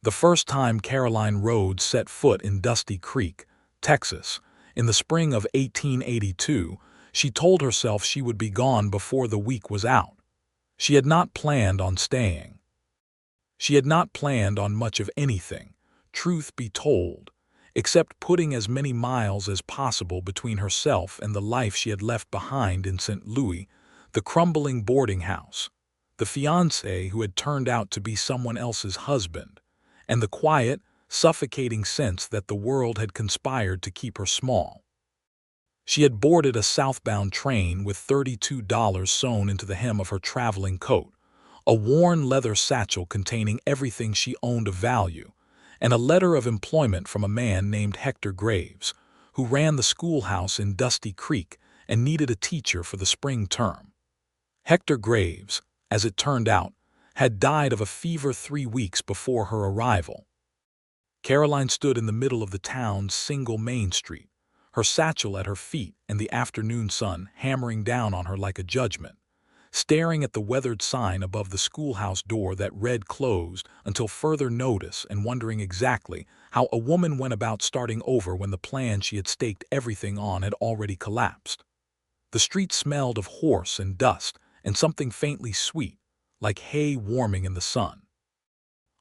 The first time Caroline Rhodes set foot in Dusty Creek, Texas, in the spring of 1882, she told herself she would be gone before the week was out. She had not planned on staying. She had not planned on much of anything, truth be told, except putting as many miles as possible between herself and the life she had left behind in St. Louis, the crumbling boarding house, the fiancé who had turned out to be someone else's husband, and the quiet, suffocating sense that the world had conspired to keep her small. She had boarded a southbound train with $32 sewn into the hem of her traveling coat, a worn leather satchel containing everything she owned of value, and a letter of employment from a man named Hector Graves, who ran the schoolhouse in Dusty Creek and needed a teacher for the spring term. Hector Graves, as it turned out, had died of a fever 3 weeks before her arrival. Caroline stood in the middle of the town's single main street, her satchel at her feet and the afternoon sun hammering down on her like a judgment, staring at the weathered sign above the schoolhouse door that read closed until further notice and wondering exactly how a woman went about starting over when the plan she had staked everything on had already collapsed. The street smelled of horse and dust and something faintly sweet, like hay warming in the sun.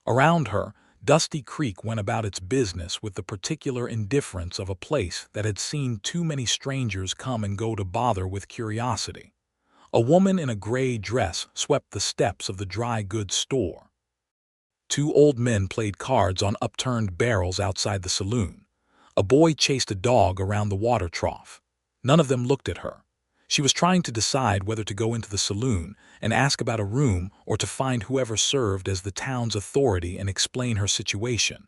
Around her, Dusty Creek went about its business with the particular indifference of a place that had seen too many strangers come and go to bother with curiosity. A woman in a gray dress swept the steps of the dry goods store. 2 old men played cards on upturned barrels outside the saloon. A boy chased a dog around the water trough. None of them looked at her. She was trying to decide whether to go into the saloon and ask about a room or to find whoever served as the town's authority and explain her situation,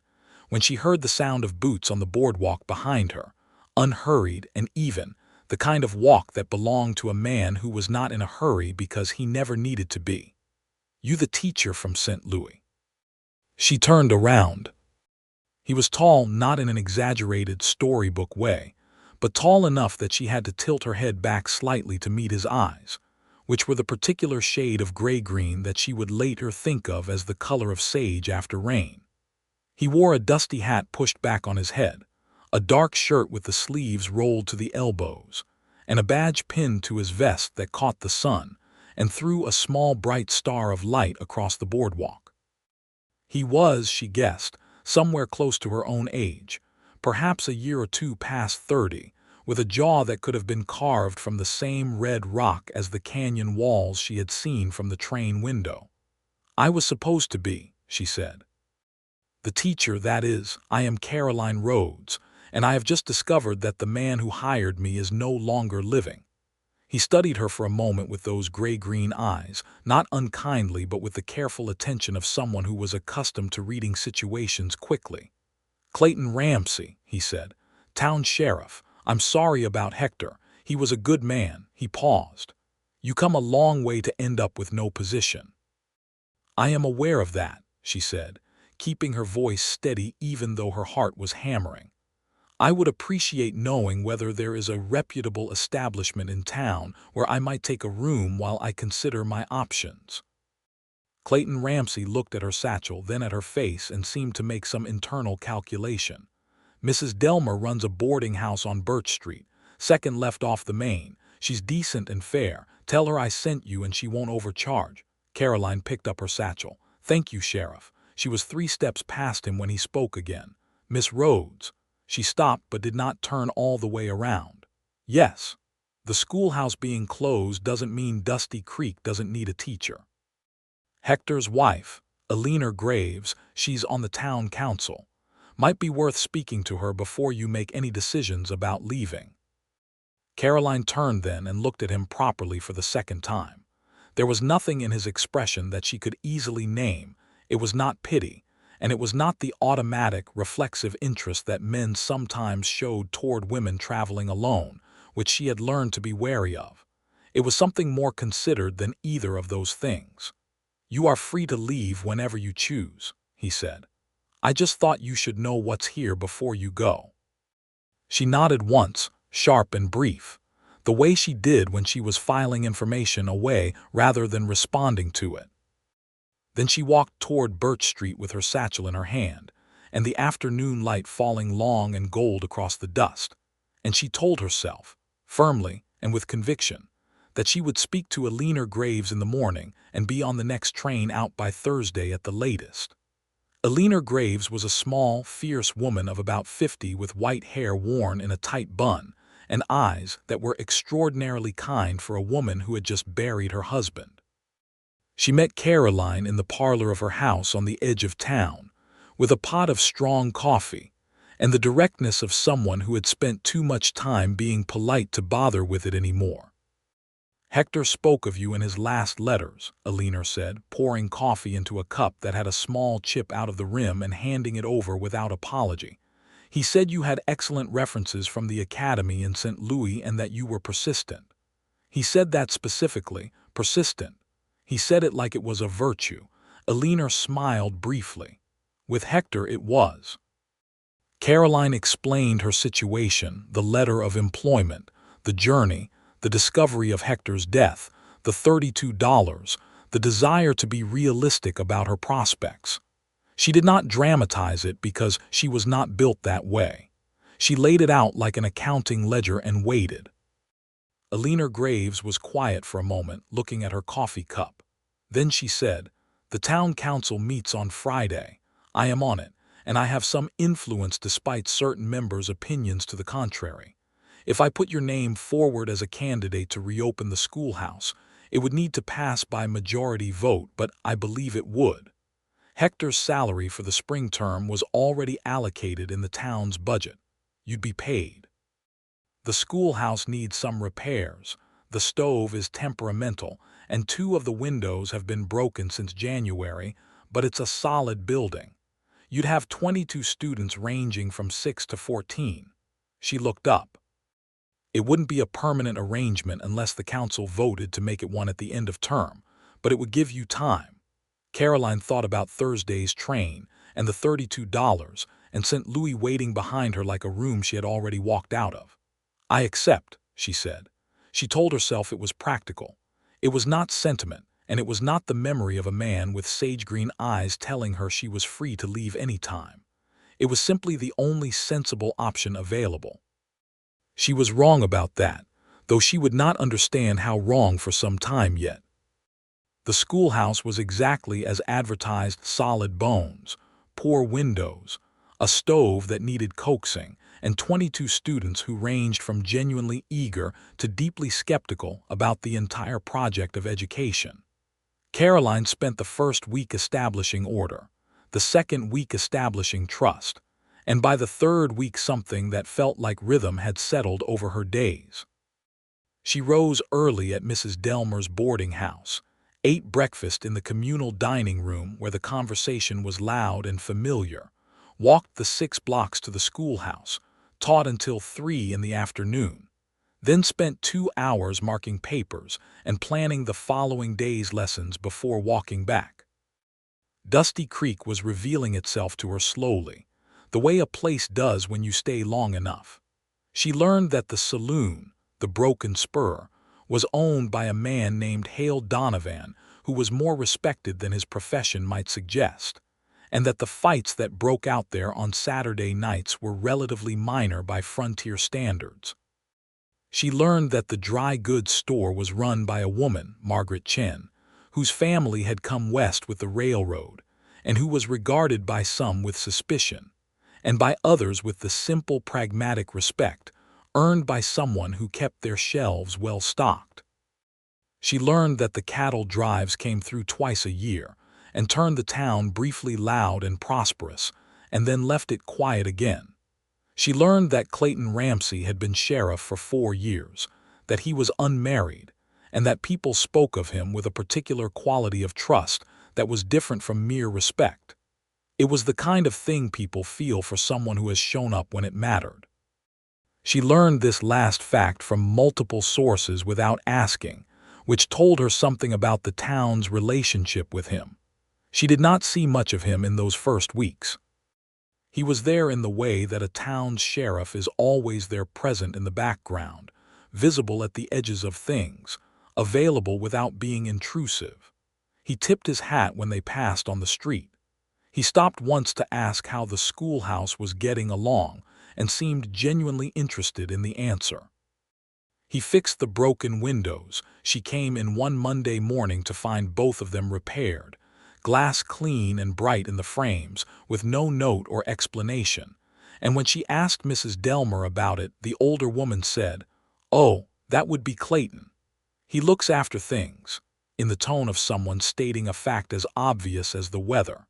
when she heard the sound of boots on the boardwalk behind her, unhurried and even, the kind of walk that belonged to a man who was not in a hurry because he never needed to be. "You the teacher from St. Louis?" She turned around. He was tall, not in an exaggerated storybook way, but tall enough that she had to tilt her head back slightly to meet his eyes, which were the particular shade of gray-green that she would later think of as the color of sage after rain. He wore a dusty hat pushed back on his head, a dark shirt with the sleeves rolled to the elbows, and a badge pinned to his vest that caught the sun and threw a small bright star of light across the boardwalk. He was, she guessed, somewhere close to her own age, perhaps a year or two past 30, with a jaw that could have been carved from the same red rock as the canyon walls she had seen from the train window. "I was supposed to be," she said. "The teacher, that is. I am Caroline Rhodes, and I have just discovered that the man who hired me is no longer living." He studied her for a moment with those gray-green eyes, not unkindly but with the careful attention of someone who was accustomed to reading situations quickly. "Clayton Ramsey," he said, "town sheriff. I'm sorry about Hector. He was a good man." He paused. "You come a long way to end up with no position." "I am aware of that," she said, keeping her voice steady even though her heart was hammering. "I would appreciate knowing whether there is a reputable establishment in town where I might take a room while I consider my options." Clayton Ramsey looked at her satchel, then at her face, and seemed to make some internal calculation. "Mrs. Delmer runs a boarding house on Birch Street, second left off the main. She's decent and fair. Tell her I sent you and she won't overcharge." Caroline picked up her satchel. "Thank you, Sheriff." She was 3 steps past him when he spoke again. "Miss Rhodes." She stopped but did not turn all the way around. "Yes. The schoolhouse being closed doesn't mean Dusty Creek doesn't need a teacher. Hector's wife, Eleanor Graves, she's on the town council. Might be worth speaking to her before you make any decisions about leaving." Caroline turned then and looked at him properly for the second time. There was nothing in his expression that she could easily name. It was not pity, and it was not the automatic, reflexive interest that men sometimes showed toward women traveling alone, which she had learned to be wary of. It was something more considered than either of those things. "You are free to leave whenever you choose," he said. "I just thought you should know what's here before you go." She nodded once, sharp and brief, the way she did when she was filing information away rather than responding to it. Then she walked toward Birch Street with her satchel in her hand, and the afternoon light falling long and gold across the dust, and she told herself, firmly and with conviction, that she would speak to Alina Graves in the morning and be on the next train out by Thursday at the latest. Alina Graves was a small, fierce woman of about 50 with white hair worn in a tight bun and eyes that were extraordinarily kind for a woman who had just buried her husband. She met Caroline in the parlor of her house on the edge of town, with a pot of strong coffee, and the directness of someone who had spent too much time being polite to bother with it anymore. "Hector spoke of you in his last letters," Alina said, pouring coffee into a cup that had a small chip out of the rim and handing it over without apology. "He said you had excellent references from the academy in St. Louis and that you were persistent. He said that specifically, persistent. He said it like it was a virtue." Alina smiled briefly. With Hector it was. Caroline explained her situation, the letter of employment, the journey, the discovery of Hector's death, the $32, the desire to be realistic about her prospects. She did not dramatize it because she was not built that way. She laid it out like an accounting ledger and waited. Alina Graves was quiet for a moment, looking at her coffee cup. Then she said, "The town council meets on Friday. I am on it, and I have some influence despite certain members' opinions to the contrary. If I put your name forward as a candidate to reopen the schoolhouse, it would need to pass by majority vote, but I believe it would. Hector's salary for the spring term was already allocated in the town's budget. You'd be paid. The schoolhouse needs some repairs. The stove is temperamental, and 2 of the windows have been broken since January, but it's a solid building. You'd have 22 students ranging from 6 to 14. She looked up. It wouldn't be a permanent arrangement unless the council voted to make it one at the end of term, but it would give you time. Caroline thought about Thursday's train and the $32 and St. Louis waiting behind her like a room she had already walked out of. "I accept," she said. She told herself it was practical. It was not sentiment, and it was not the memory of a man with sage-green eyes telling her she was free to leave any time. It was simply the only sensible option available. She was wrong about that, though she would not understand how wrong for some time yet. The schoolhouse was exactly as advertised: solid bones, poor windows, a stove that needed coaxing, and 22 students who ranged from genuinely eager to deeply skeptical about the entire project of education. Caroline spent the first week establishing order, the second week establishing trust, and by the third week something that felt like rhythm had settled over her days. She rose early at Mrs. Delmer's boarding house, ate breakfast in the communal dining room where the conversation was loud and familiar, walked the 6 blocks to the schoolhouse, taught until 3 in the afternoon, then spent 2 hours marking papers and planning the following day's lessons before walking back. Dusty Creek was revealing itself to her slowly, the way a place does when you stay long enough. She learned that the saloon, the Broken Spur, was owned by a man named Hale Donovan, who was more respected than his profession might suggest, and that the fights that broke out there on Saturday nights were relatively minor by frontier standards. She learned that the dry goods store was run by a woman, Margaret Chen, whose family had come west with the railroad, and who was regarded by some with suspicion, and by others with the simple pragmatic respect earned by someone who kept their shelves well stocked. She learned that the cattle drives came through twice a year and turned the town briefly loud and prosperous, and then left it quiet again. She learned that Clayton Ramsey had been sheriff for 4 years, that he was unmarried, and that people spoke of him with a particular quality of trust that was different from mere respect. It was the kind of thing people feel for someone who has shown up when it mattered. She learned this last fact from multiple sources without asking, which told her something about the town's relationship with him. She did not see much of him in those first weeks. He was there in the way that a town's sheriff is always there, present in the background, visible at the edges of things, available without being intrusive. He tipped his hat when they passed on the street. He stopped once to ask how the schoolhouse was getting along and seemed genuinely interested in the answer. He fixed the broken windows. She came in one Monday morning to find both of them repaired, glass clean and bright in the frames, with no note or explanation. And when she asked Mrs. Delmer about it, the older woman said, "Oh, that would be Clayton. He looks after things," in the tone of someone stating a fact as obvious as the weather.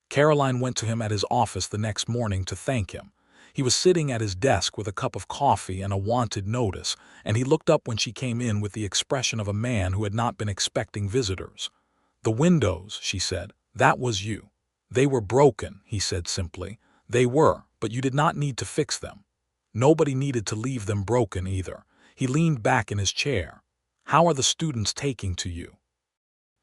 Caroline went to him at his office the next morning to thank him. He was sitting at his desk with a cup of coffee and a wanted notice, and he looked up when she came in with the expression of a man who had not been expecting visitors. "The windows," she said, "that was you." "They were broken," he said simply. "They were, but you did not need to fix them. Nobody needed to leave them broken either." He leaned back in his chair. "How are the students taking to you?"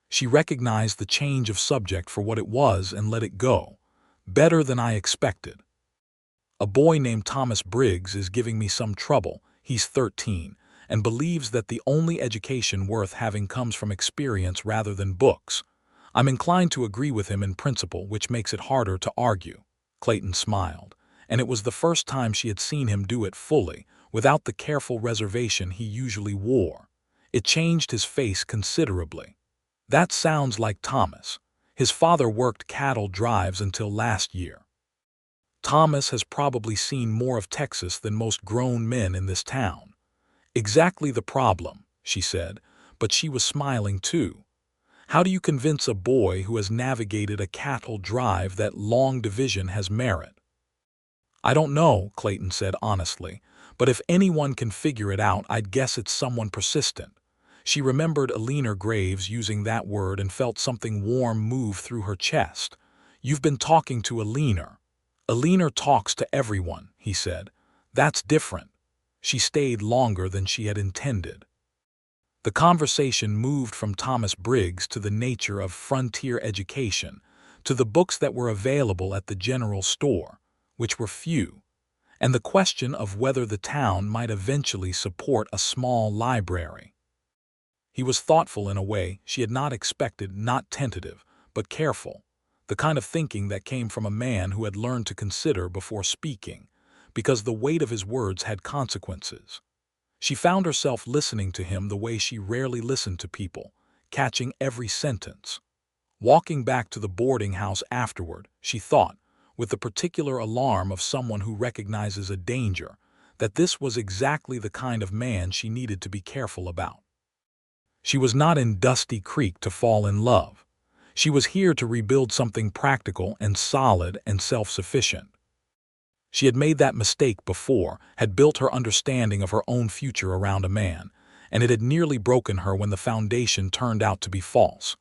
She recognized the change of subject for what it was and let it go. "Better than I expected. A boy named Thomas Briggs is giving me some trouble. He's 13 and believes that the only education worth having comes from experience rather than books. I'm inclined to agree with him in principle, which makes it harder to argue." Clayton smiled, and it was the first time she had seen him do it fully, without the careful reservation he usually wore. It changed his face considerably. "That sounds like Thomas. His father worked cattle drives until last year. Thomas has probably seen more of Texas than most grown men in this town." "Exactly the problem," she said, but she was smiling too. "How do you convince a boy who has navigated a cattle drive that long division has merit?" "I don't know," Clayton said honestly, "but if anyone can figure it out, I'd guess it's someone persistent." She remembered Alina Graves using that word and felt something warm move through her chest. "You've been talking to Alina." "Alina talks to everyone," he said. "That's different." She stayed longer than she had intended. The conversation moved from Thomas Briggs to the nature of frontier education, to the books that were available at the general store, which were few, and the question of whether the town might eventually support a small library. He was thoughtful in a way she had not expected, not tentative, but careful, the kind of thinking that came from a man who had learned to consider before speaking, because the weight of his words had consequences. She found herself listening to him the way she rarely listened to people, catching every sentence. Walking back to the boarding house afterward, she thought, with the particular alarm of someone who recognizes a danger, that this was exactly the kind of man she needed to be careful about. She was not in Dusty Creek to fall in love. She was here to rebuild something practical and solid and self-sufficient. She had made that mistake before, had built her understanding of her own future around a man, and it had nearly broken her when the foundation turned out to be false.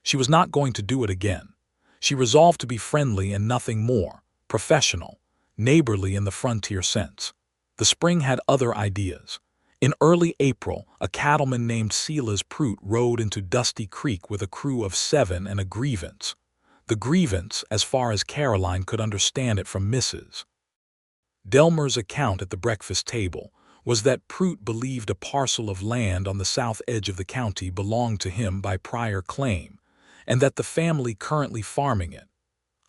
She was not going to do it again. She resolved to be friendly and nothing more, professional, neighborly in the frontier sense. The spring had other ideas. In early April, a cattleman named Silas Prout rode into Dusty Creek with a crew of 7 and a grievance. The grievance, as far as Caroline could understand it from Mrs. Delmer's account at the breakfast table, was that Prout believed a parcel of land on the south edge of the county belonged to him by prior claim, and that the family currently farming it,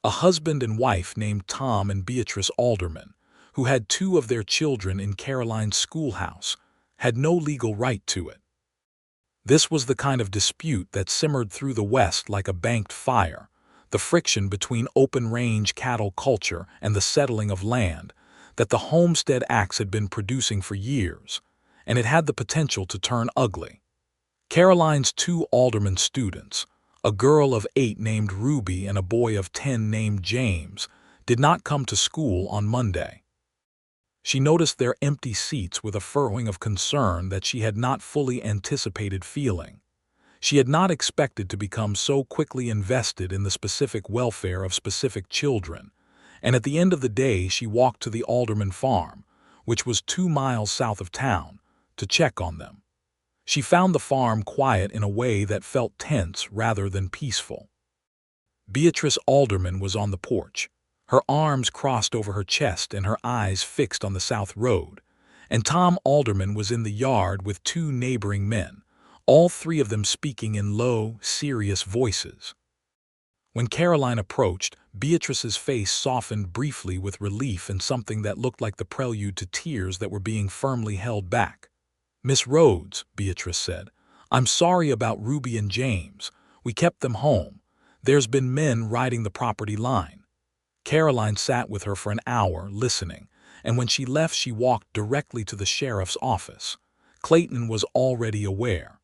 a husband and wife named Tom and Beatrice Alderman, who had 2 of their children in Caroline's schoolhouse, had no legal right to it. This was the kind of dispute that simmered through the West like a banked fire, the friction between open-range cattle culture and the settling of land, that the Homestead Acts had been producing for years, and it had the potential to turn ugly. Caroline's 2 alderman students, a girl of 8 named Ruby and a boy of 10 named James, did not come to school on Monday. She noticed their empty seats with a furrowing of concern that she had not fully anticipated feeling. She had not expected to become so quickly invested in the specific welfare of specific children, and at the end of the day she walked to the Alderman farm, which was 2 miles south of town, to check on them. She found the farm quiet in a way that felt tense rather than peaceful. Beatrice Alderman was on the porch, her arms crossed over her chest and her eyes fixed on the south road, and Tom Alderman was in the yard with 2 neighboring men, all three of them speaking in low, serious voices. When Caroline approached, Beatrice's face softened briefly with relief and something that looked like the prelude to tears that were being firmly held back. "Miss Rhodes," Beatrice said, "I'm sorry about Ruby and James. We kept them home. There's been men riding the property line." Caroline sat with her for an hour, listening, and when she left she walked directly to the sheriff's office. Clayton was already aware.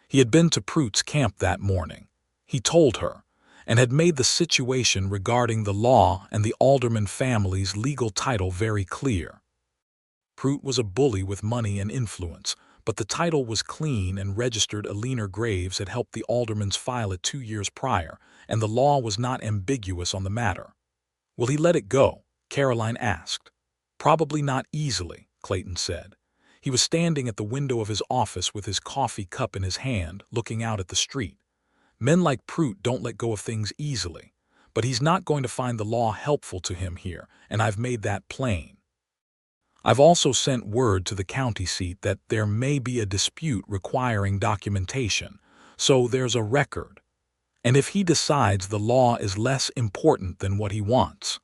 He had been to Pruitt's camp that morning, he told her, and had made the situation regarding the law and the Alderman family's legal title very clear. Pruitt was a bully with money and influence, but the title was clean and registered. Eleanor Graves had helped the Aldermans file it 2 years prior, and the law was not ambiguous on the matter. "Will he let it go?" Caroline asked. "Probably not easily," Clayton said. He was standing at the window of his office with his coffee cup in his hand, looking out at the street. "Men like Pruitt don't let go of things easily, but he's not going to find the law helpful to him here, and I've made that plain. I've also sent word to the county seat that there may be a dispute requiring documentation, so there's a record. And if he decides the law is less important than what he wants."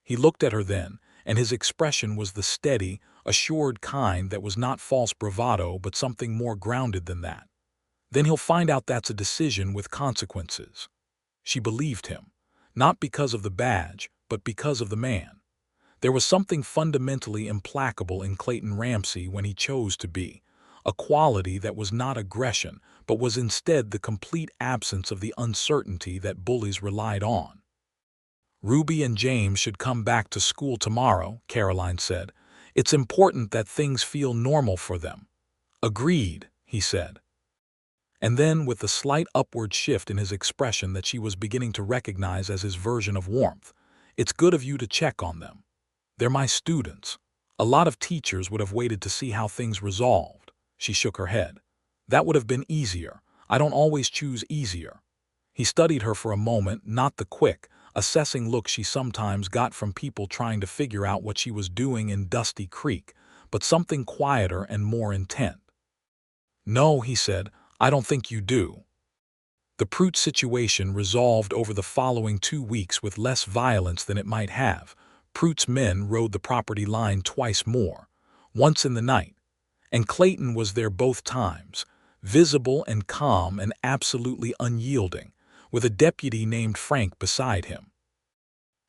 He looked at her then, and his expression was the steady, assured kind that was not false bravado but something more grounded than that. "Then he'll find out that's a decision with consequences." She believed him, not because of the badge, but because of the man. There was something fundamentally implacable in Clayton Ramsey when he chose to be, a quality that was not aggression, but was instead the complete absence of the uncertainty that bullies relied on. "Ruby and James should come back to school tomorrow," Caroline said. "It's important that things feel normal for them." "Agreed," he said. And then, with the slight upward shift in his expression that she was beginning to recognize as his version of warmth, "It's good of you to check on them. They're my students. A lot of teachers would have waited to see how things resolved." She shook her head. "That would have been easier. I don't always choose easier." He studied her for a moment, not the quick, assessing look she sometimes got from people trying to figure out what she was doing in Dusty Creek, but something quieter and more intent. "No," he said, "I don't think you do." The Pruitt situation resolved over the following 2 weeks with less violence than it might have. Pruitt's men rode the property line twice more, once in the night, and Clayton was there both times, visible and calm and absolutely unyielding, with a deputy named Frank beside him.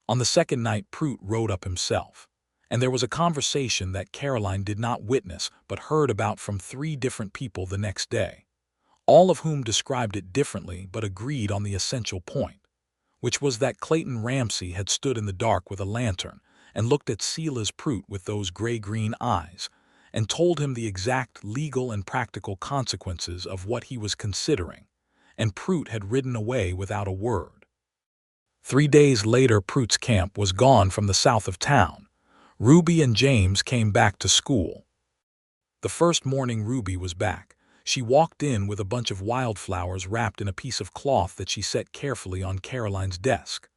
On the second night Pruitt rode up himself, and there was a conversation that Caroline did not witness but heard about from 3 different people the next day, all of whom described it differently but agreed on the essential point, which was that Clayton Ramsey had stood in the dark with a lantern and looked at Silas Pruitt with those gray-green eyes and told him the exact legal and practical consequences of what he was considering, and Pruitt had ridden away without a word. 3 days later Pruitt's camp was gone from the south of town. Ruby and James came back to school. The first morning Ruby was back. She walked in with a bunch of wildflowers wrapped in a piece of cloth that she set carefully on Caroline's desk.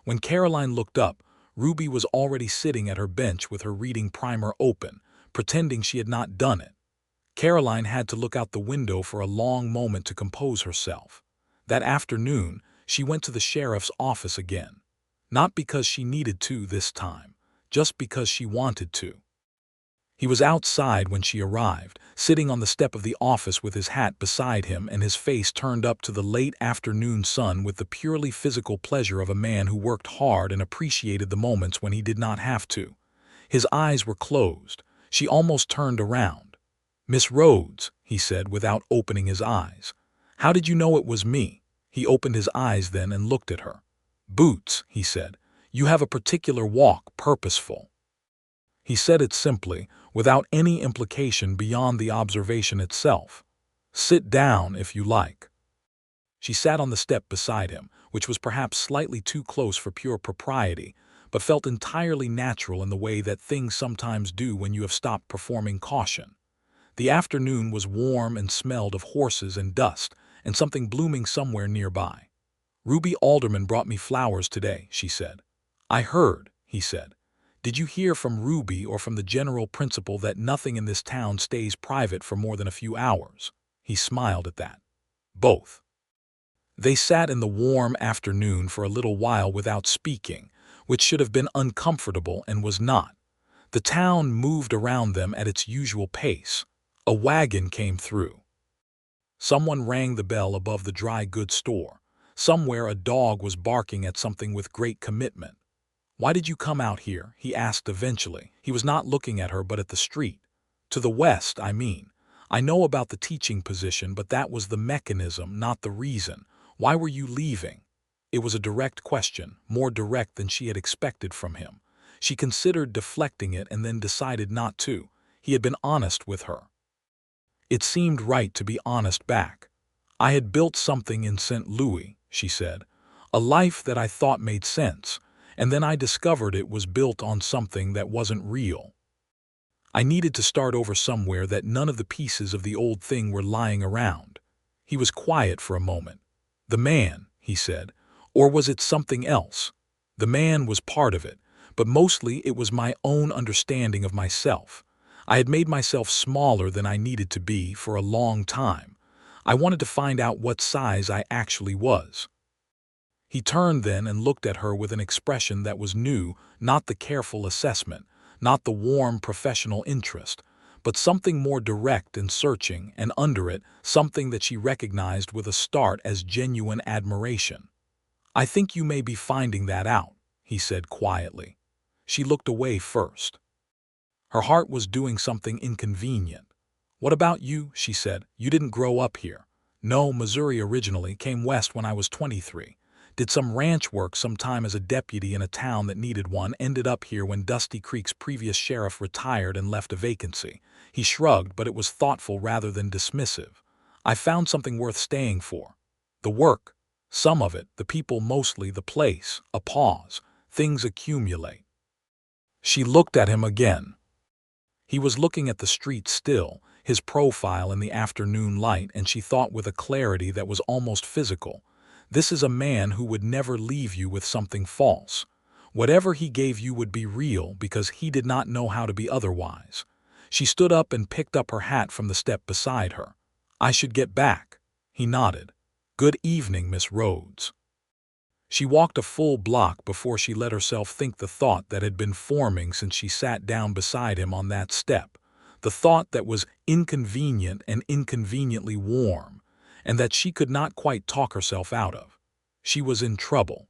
When Caroline looked up, Ruby was already sitting at her bench with her reading primer open, pretending she had not done it. Caroline had to look out the window for a long moment to compose herself. That afternoon, she went to the sheriff's office again. Not because she needed to this time, just because she wanted to. He was outside when she arrived, sitting on the step of the office with his hat beside him and his face turned up to the late afternoon sun with the purely physical pleasure of a man who worked hard and appreciated the moments when he did not have to. His eyes were closed. She almost turned around. "Miss Rhodes," he said without opening his eyes. "How did you know it was me?" He opened his eyes then and looked at her. "Boots," he said. "You have a particular walk, purposeful." He said it simply, without any implication beyond the observation itself. "Sit down, if you like." She sat on the step beside him, which was perhaps slightly too close for pure propriety, but felt entirely natural in the way that things sometimes do when you have stopped performing caution. The afternoon was warm and smelled of horses and dust, and something blooming somewhere nearby. "Ruby Alderman brought me flowers today," she said. "I heard," he said. "Did you hear from Ruby or from the general principle that nothing in this town stays private for more than a few hours?" He smiled at that. Both. They sat in the warm afternoon for a little while without speaking, which should have been uncomfortable and was not. The town moved around them at its usual pace. A wagon came through. Someone rang the bell above the dry goods store. Somewhere a dog was barking at something with great commitment. "Why did you come out here?" he asked eventually. He was not looking at her but at the street. "To the west, I mean. I know about the teaching position, but that was the mechanism, not the reason. Why were you leaving?" It was a direct question, more direct than she had expected from him. She considered deflecting it and then decided not to. He had been honest with her. It seemed right to be honest back. "I had built something in St. Louis," she said. "A life that I thought made sense, and then I discovered it was built on something that wasn't real. I needed to start over somewhere that none of the pieces of the old thing were lying around." He was quiet for a moment. "The man," he said, "or was it something else?" "The man was part of it, but mostly it was my own understanding of myself. I had made myself smaller than I needed to be for a long time. I wanted to find out what size I actually was." He turned then and looked at her with an expression that was new, not the careful assessment, not the warm professional interest, but something more direct and searching, and under it, something that she recognized with a start as genuine admiration. "I think you may be finding that out," he said quietly. She looked away first. Her heart was doing something inconvenient. "What about you?" she said. "You didn't grow up here." "No, Missouri originally, came west when I was 23. Did some ranch work sometime as a deputy in a town that needed one, ended up here when Dusty Creek's previous sheriff retired and left a vacancy." He shrugged, but it was thoughtful rather than dismissive. "I found something worth staying for. The work, some of it, the people mostly, the place." A pause. "Things accumulate." She looked at him again. He was looking at the street still, his profile in the afternoon light, and she thought with a clarity that was almost physical, "This is a man who would never leave you with something false. Whatever he gave you would be real because he did not know how to be otherwise." She stood up and picked up her hat from the step beside her. "I should get back." He nodded. "Good evening, Miss Rhodes." She walked a full block before she let herself think the thought that had been forming since she sat down beside him on that step, the thought that was inconvenient and inconveniently warm, and that she could not quite talk herself out of. She was in trouble.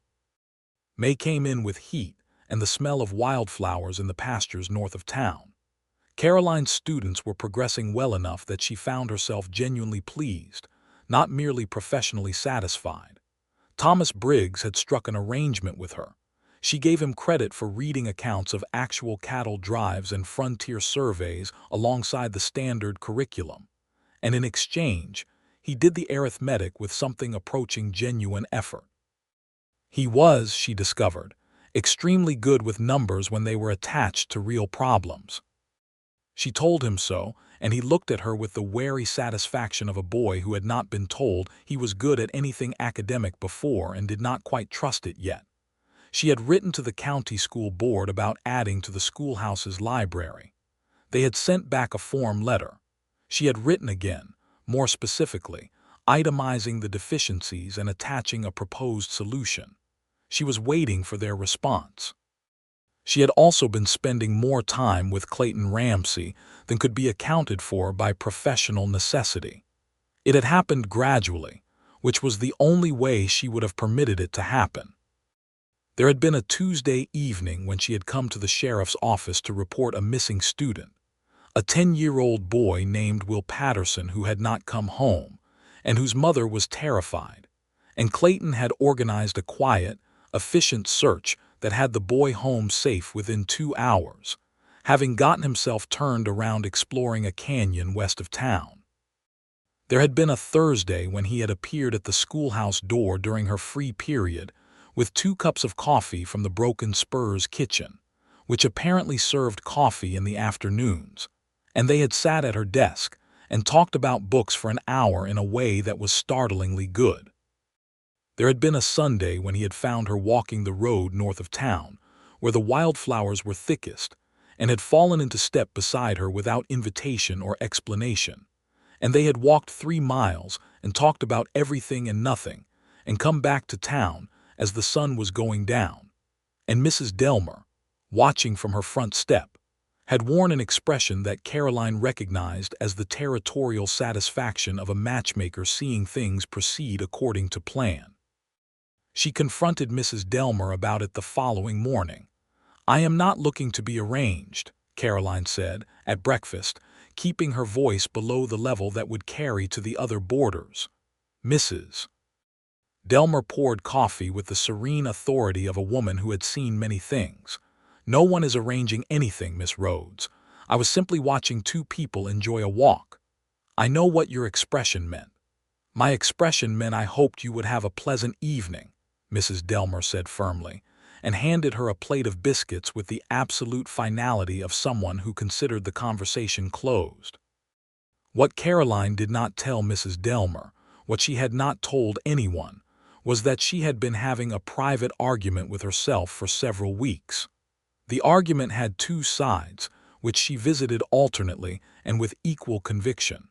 May came in with heat and the smell of wildflowers in the pastures north of town. Caroline's students were progressing well enough that she found herself genuinely pleased, not merely professionally satisfied. Thomas Briggs had struck an arrangement with her. She gave him credit for reading accounts of actual cattle drives and frontier surveys alongside the standard curriculum, and in exchange, he did the arithmetic with something approaching genuine effort. He was, she discovered, extremely good with numbers when they were attached to real problems. She told him so, and he looked at her with the wary satisfaction of a boy who had not been told he was good at anything academic before and did not quite trust it yet. She had written to the county school board about adding to the schoolhouse's library. They had sent back a form letter. She had written again, more specifically, itemizing the deficiencies and attaching a proposed solution. She was waiting for their response. She had also been spending more time with Clayton Ramsey than could be accounted for by professional necessity. It had happened gradually, which was the only way she would have permitted it to happen. There had been a Tuesday evening when she had come to the sheriff's office to report a missing student, a 10-year-old boy named Will Patterson who had not come home, and whose mother was terrified, and Clayton had organized a quiet, efficient search that had the boy home safe within 2 hours, having gotten himself turned around exploring a canyon west of town. There had been a Thursday when he had appeared at the schoolhouse door during her free period with 2 cups of coffee from the Broken Spurs kitchen, which apparently served coffee in the afternoons, and they had sat at her desk and talked about books for an hour in a way that was startlingly good. There had been a Sunday when he had found her walking the road north of town, where the wildflowers were thickest, and had fallen into step beside her without invitation or explanation, and they had walked 3 miles and talked about everything and nothing, and come back to town as the sun was going down. And Mrs. Delmer, watching from her front step, had worn an expression that Caroline recognized as the territorial satisfaction of a matchmaker seeing things proceed according to plan. She confronted Mrs. Delmer about it the following morning. "I am not looking to be arranged," Caroline said, at breakfast, keeping her voice below the level that would carry to the other boarders. Mrs. Delmer poured coffee with the serene authority of a woman who had seen many things. "No one is arranging anything, Miss Rhodes. I was simply watching two people enjoy a walk. I know what your expression meant." "My expression meant I hoped you would have a pleasant evening," Mrs. Delmer said firmly, and handed her a plate of biscuits with the absolute finality of someone who considered the conversation closed. What Caroline did not tell Mrs. Delmer, what she had not told anyone, was that she had been having a private argument with herself for several weeks. The argument had two sides, which she visited alternately and with equal conviction.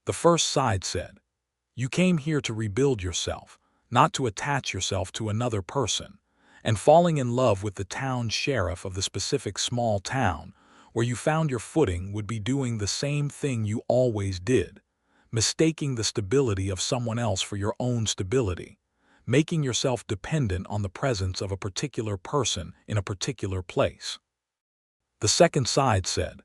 The first side said, "You came here to rebuild yourself, not to attach yourself to another person, and falling in love with the town sheriff of the specific small town where you found your footing would be doing the same thing you always did, mistaking the stability of someone else for your own stability, making yourself dependent on the presence of a particular person in a particular place." The second side said,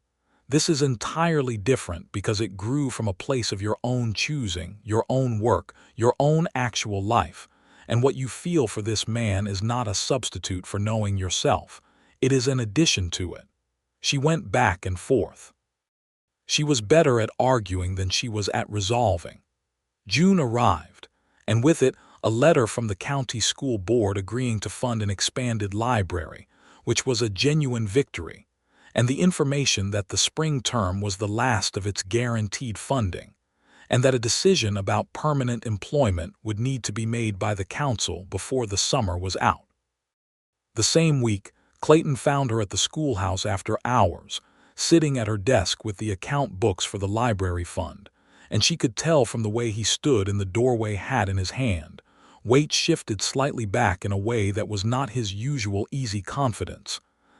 "This is entirely different because it grew from a place of your own choosing, your own work, your own actual life, and what you feel for this man is not a substitute for knowing yourself, it is an addition to it." She went back and forth. She was better at arguing than she was at resolving. June arrived, and with it a letter from the county school board agreeing to fund an expanded library, which was a genuine victory, and the information that the spring term was the last of its guaranteed funding, and that a decision about permanent employment would need to be made by the council before the summer was out. The same week, Clayton found her at the schoolhouse after hours, sitting at her desk with the account books for the library fund, and she could tell from the way he stood in the doorway, hat in his hand, weight shifted slightly back in a way that was not his usual easy confidence,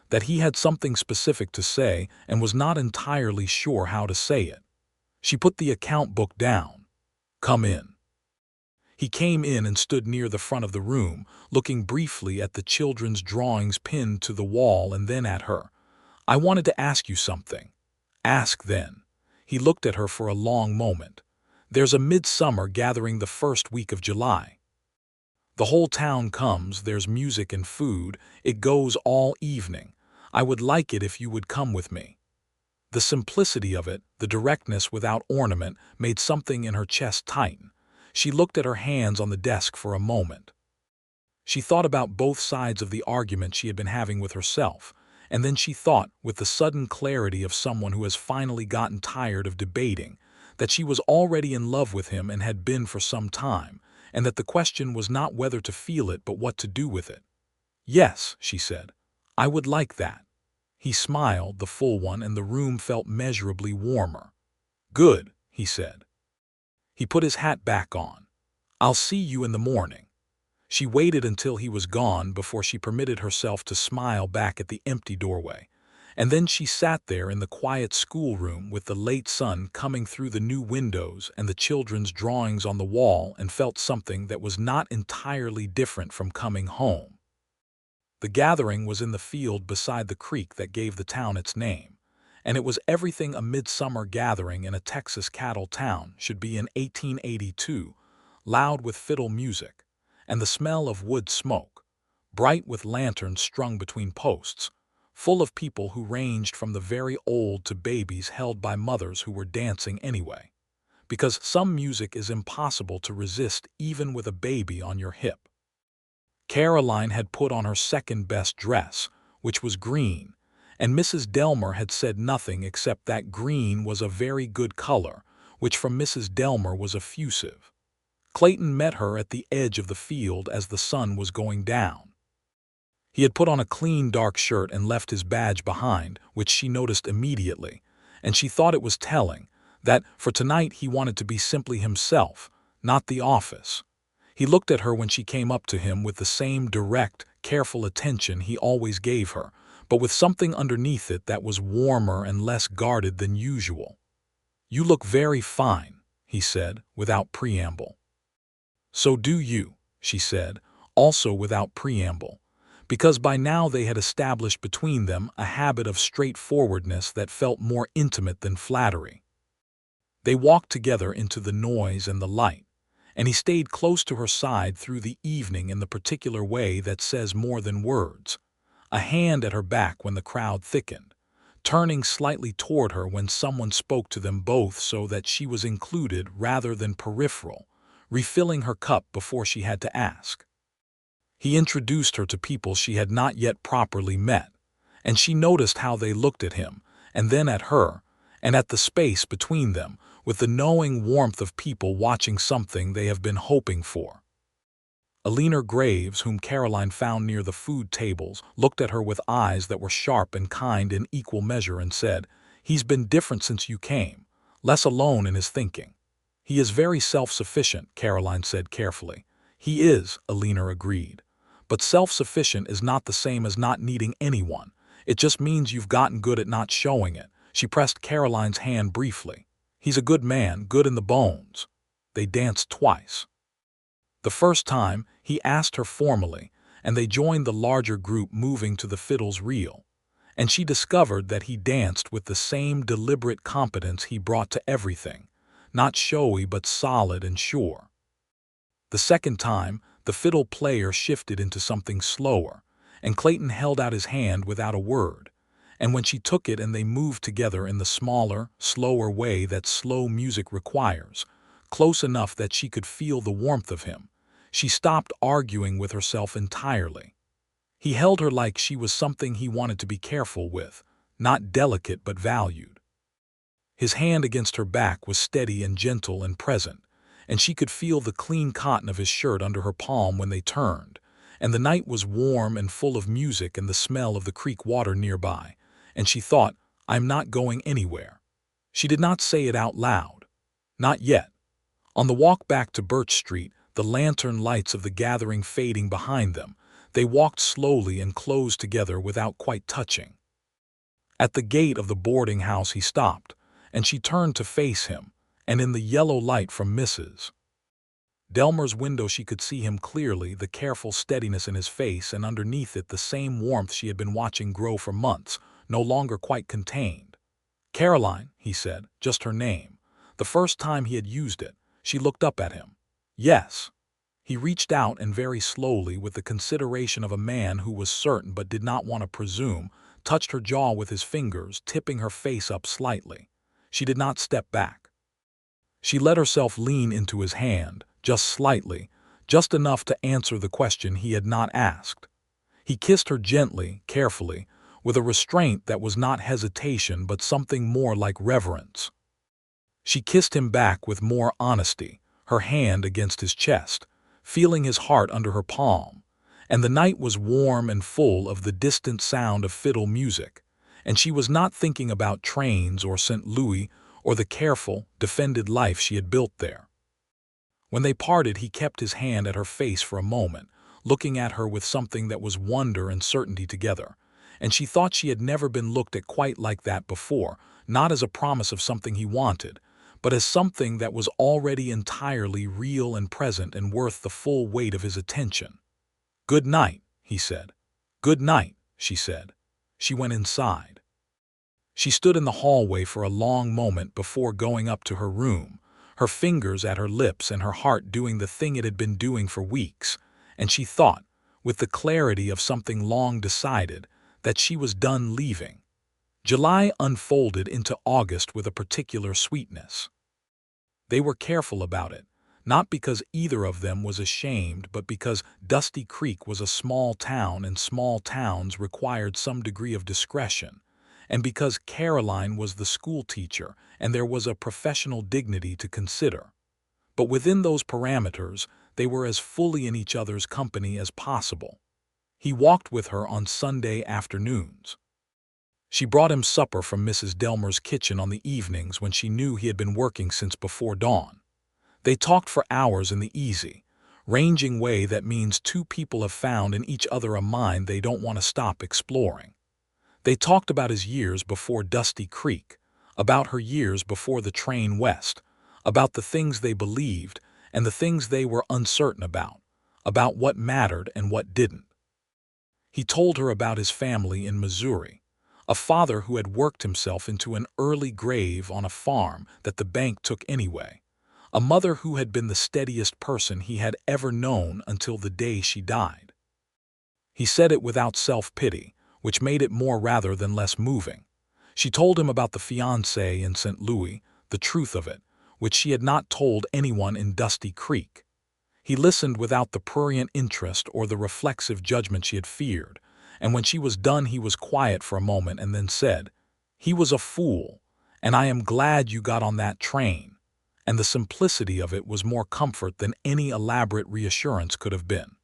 that he had something specific to say and was not entirely sure how to say it. She put the account book down. "Come in." He came in and stood near the front of the room, looking briefly at the children's drawings pinned to the wall and then at her. "I wanted to ask you something." "Ask then." He looked at her for a long moment. "There's a midsummer gathering the first week of July. The whole town comes, there's music and food, it goes all evening. I would like it if you would come with me." The simplicity of it, the directness without ornament, made something in her chest tighten. She looked at her hands on the desk for a moment. She thought about both sides of the argument she had been having with herself, and then she thought, with the sudden clarity of someone who has finally gotten tired of debating, that she was already in love with him and had been for some time, and that the question was not whether to feel it but what to do with it. "Yes," she said, "I would like that." He smiled, the full one, and the room felt measurably warmer. "Good," he said. He put his hat back on. "I'll see you in the morning." She waited until he was gone before she permitted herself to smile back at the empty doorway, and then she sat there in the quiet schoolroom with the late sun coming through the new windows and the children's drawings on the wall and felt something that was not entirely different from coming home. The gathering was in the field beside the creek that gave the town its name, and it was everything a midsummer gathering in a Texas cattle town should be in 1882, loud with fiddle music, and the smell of wood smoke, bright with lanterns strung between posts, full of people who ranged from the very old to babies held by mothers who were dancing anyway, because some music is impossible to resist even with a baby on your hip. Caroline had put on her second-best dress, which was green, and Mrs. Delmer had said nothing except that green was a very good color, which from Mrs. Delmer was effusive. Clayton met her at the edge of the field as the sun was going down. He had put on a clean dark shirt and left his badge behind, which she noticed immediately, and she thought it was telling That for tonight he wanted to be simply himself, not the office. He looked at her when she came up to him with the same direct, careful attention he always gave her, but with something underneath it that was warmer and less guarded than usual. "You look very fine," he said, without preamble. "So do you," she said, also without preamble, because by now they had established between them a habit of straightforwardness that felt more intimate than flattery. They walked together into the noise and the light, and he stayed close to her side through the evening in the particular way that says more than words, a hand at her back when the crowd thickened, turning slightly toward her when someone spoke to them both so that she was included rather than peripheral, refilling her cup before she had to ask. He introduced her to people she had not yet properly met, and she noticed how they looked at him, and then at her, and at the space between them, with the knowing warmth of people watching something they have been hoping for. Alina Graves, whom Caroline found near the food tables, looked at her with eyes that were sharp and kind in equal measure and said, "He's been different since you came, less alone in his thinking." "He is very self-sufficient," Caroline said carefully. "He is," Alina agreed. "But self-sufficient is not the same as not needing anyone. It just means you've gotten good at not showing it." She pressed Caroline's hand briefly. "He's a good man, good in the bones." They danced twice. The first time, he asked her formally, and they joined the larger group moving to the fiddle's reel, and she discovered that he danced with the same deliberate competence he brought to everything, not showy but solid and sure. The second time, the fiddle player shifted into something slower, and Clayton held out his hand without a word, and when she took it and they moved together in the smaller, slower way that slow music requires, close enough that she could feel the warmth of him, she stopped arguing with herself entirely. He held her like she was something he wanted to be careful with, not delicate but valued. His hand against her back was steady and gentle and present, and she could feel the clean cotton of his shirt under her palm when they turned, and the night was warm and full of music and the smell of the creek water nearby, and she thought, "I'm not going anywhere." She did not say it out loud. Not yet. On the walk back to Birch Street, the lantern lights of the gathering fading behind them, they walked slowly and close together without quite touching. At the gate of the boarding house he stopped, and she turned to face him, and in the yellow light from Mrs. Delmer's window she could see him clearly, the careful steadiness in his face, and underneath it the same warmth she had been watching grow for months, no longer quite contained. "Caroline," he said, just her name. The first time he had used it, she looked up at him. "Yes." He reached out and very slowly, with the consideration of a man who was certain but did not want to presume, touched her jaw with his fingers, tipping her face up slightly. She did not step back. She let herself lean into his hand, just slightly, just enough to answer the question he had not asked. He kissed her gently, carefully, with a restraint that was not hesitation but something more like reverence. She kissed him back with more honesty, her hand against his chest, feeling his heart under her palm, and the night was warm and full of the distant sound of fiddle music, and she was not thinking about trains or St. Louis or the careful, defended life she had built there. When they parted, he kept his hand at her face for a moment, looking at her with something that was wonder and certainty together, and she thought she had never been looked at quite like that before, not as a promise of something he wanted, but as something that was already entirely real and present and worth the full weight of his attention. "Good night," he said. "Good night," she said. She went inside. She stood in the hallway for a long moment before going up to her room, her fingers at her lips and her heart doing the thing it had been doing for weeks, and she thought, with the clarity of something long decided, that she was done leaving. July unfolded into August with a particular sweetness. They were careful about it, not because either of them was ashamed, but because Dusty Creek was a small town and small towns required some degree of discretion, and because Caroline was the school teacher and there was a professional dignity to consider. But within those parameters, they were as fully in each other's company as possible. He walked with her on Sunday afternoons. She brought him supper from Mrs. Delmer's kitchen on the evenings when she knew he had been working since before dawn. They talked for hours in the easy, ranging way that means two people have found in each other a mind they don't want to stop exploring. They talked about his years before Dusty Creek, about her years before the train west, about the things they believed and the things they were uncertain about what mattered and what didn't. He told her about his family in Missouri, a father who had worked himself into an early grave on a farm that the bank took anyway, a mother who had been the steadiest person he had ever known until the day she died. He said it without self-pity, which made it more rather than less moving. She told him about the fiancé in St. Louis, the truth of it, which she had not told anyone in Dusty Creek. He listened without the prurient interest or the reflexive judgment she had feared, and when she was done he was quiet for a moment and then said, "He was a fool, and I am glad you got on that train," and the simplicity of it was more comfort than any elaborate reassurance could have been.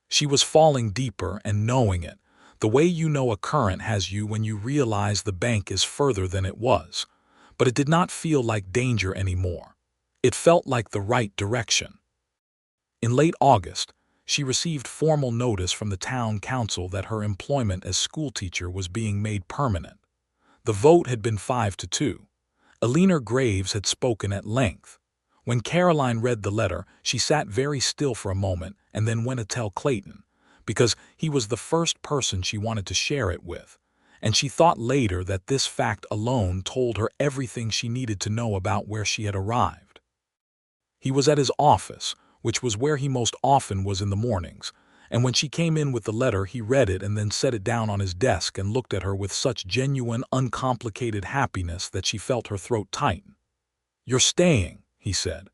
She was falling deeper and knowing it, the way you know a current has you when you realize the bank is further than it was, but it did not feel like danger anymore. It felt like the right direction. In late August, she received formal notice from the town council that her employment as schoolteacher was being made permanent. The vote had been 5-2. Eleanor Graves had spoken at length. When Caroline read the letter, she sat very still for a moment and then went to tell Clayton, because he was the first person she wanted to share it with, and she thought later that this fact alone told her everything she needed to know about where she had arrived. He was at his office, which was where he most often was in the mornings, and when she came in with the letter he read it and then set it down on his desk and looked at her with such genuine, uncomplicated happiness that she felt her throat tighten. "You're staying," he said.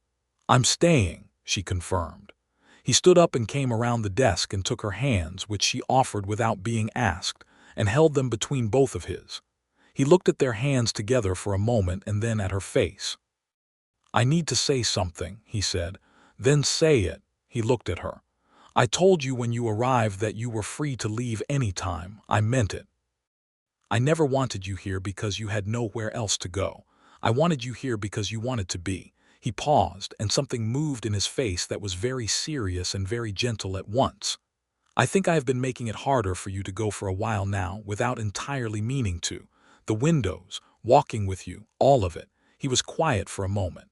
"I'm staying," she confirmed. He stood up and came around the desk and took her hands, which she offered without being asked, and held them between both of his. He looked at their hands together for a moment and then at her face. "I need to say something," he said. "Then say it." He looked at her. "I told you when you arrived that you were free to leave any time. I meant it. I never wanted you here because you had nowhere else to go. I wanted you here because you wanted to be." He paused, and something moved in his face that was very serious and very gentle at once. "I think I have been making it harder for you to go for a while now, without entirely meaning to. The windows, walking with you, all of it." He was quiet for a moment.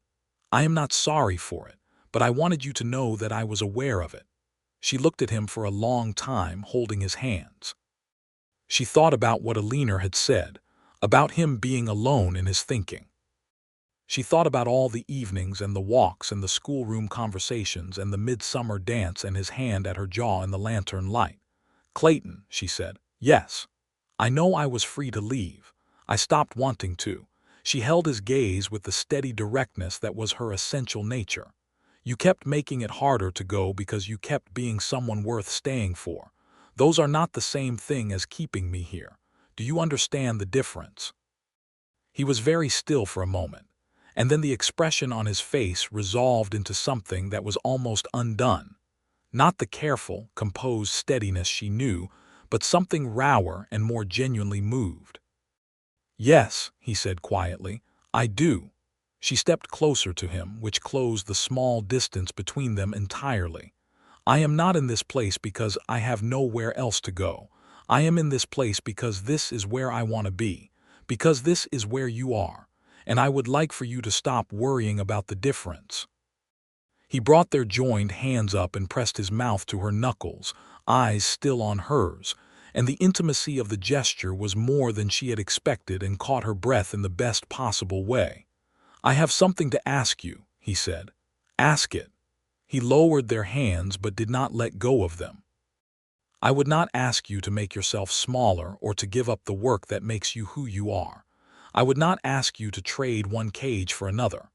"I am not sorry for it, but I wanted you to know that I was aware of it." She looked at him for a long time, holding his hands. She thought about what Eleanor had said, about him being alone in his thinking. She thought about all the evenings and the walks and the schoolroom conversations and the midsummer dance and his hand at her jaw in the lantern light. "Clayton," she said, "yes. I know I was free to leave. I stopped wanting to." She held his gaze with the steady directness that was her essential nature. "You kept making it harder to go because you kept being someone worth staying for. Those are not the same thing as keeping me here. Do you understand the difference?" He was very still for a moment, and then the expression on his face resolved into something that was almost undone. Not the careful, composed steadiness she knew, but something rawer and more genuinely moved. "Yes," he said quietly, "I do." She stepped closer to him, which closed the small distance between them entirely. "I am not in this place because I have nowhere else to go. I am in this place because this is where I want to be, because this is where you are, and I would like for you to stop worrying about the difference." He brought their joined hands up and pressed his mouth to her knuckles, eyes still on hers, and the intimacy of the gesture was more than she had expected and caught her breath in the best possible way. "I have something to ask you," he said. "Ask it." He lowered their hands but did not let go of them. "I would not ask you to make yourself smaller or to give up the work that makes you who you are. I would not ask you to trade one cage for another.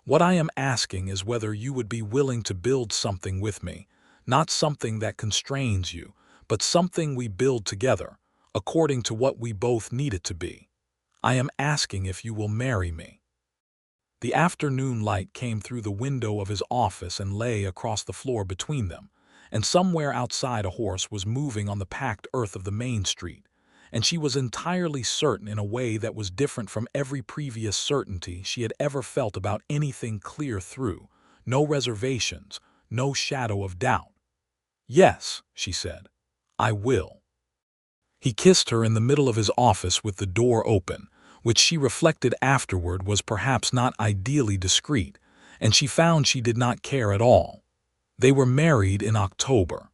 What I am asking is whether you would be willing to build something with me, not something that constrains you, but something we build together, according to what we both need it to be. I am asking if you will marry me." The afternoon light came through the window of his office and lay across the floor between them, and somewhere outside a horse was moving on the packed earth of the main street, and she was entirely certain in a way that was different from every previous certainty she had ever felt about anything clear through, no reservations, no shadow of doubt. "Yes," she said, "I will." He kissed her in the middle of his office with the door open, which she reflected afterward was perhaps not ideally discreet, and she found she did not care at all. They were married in October.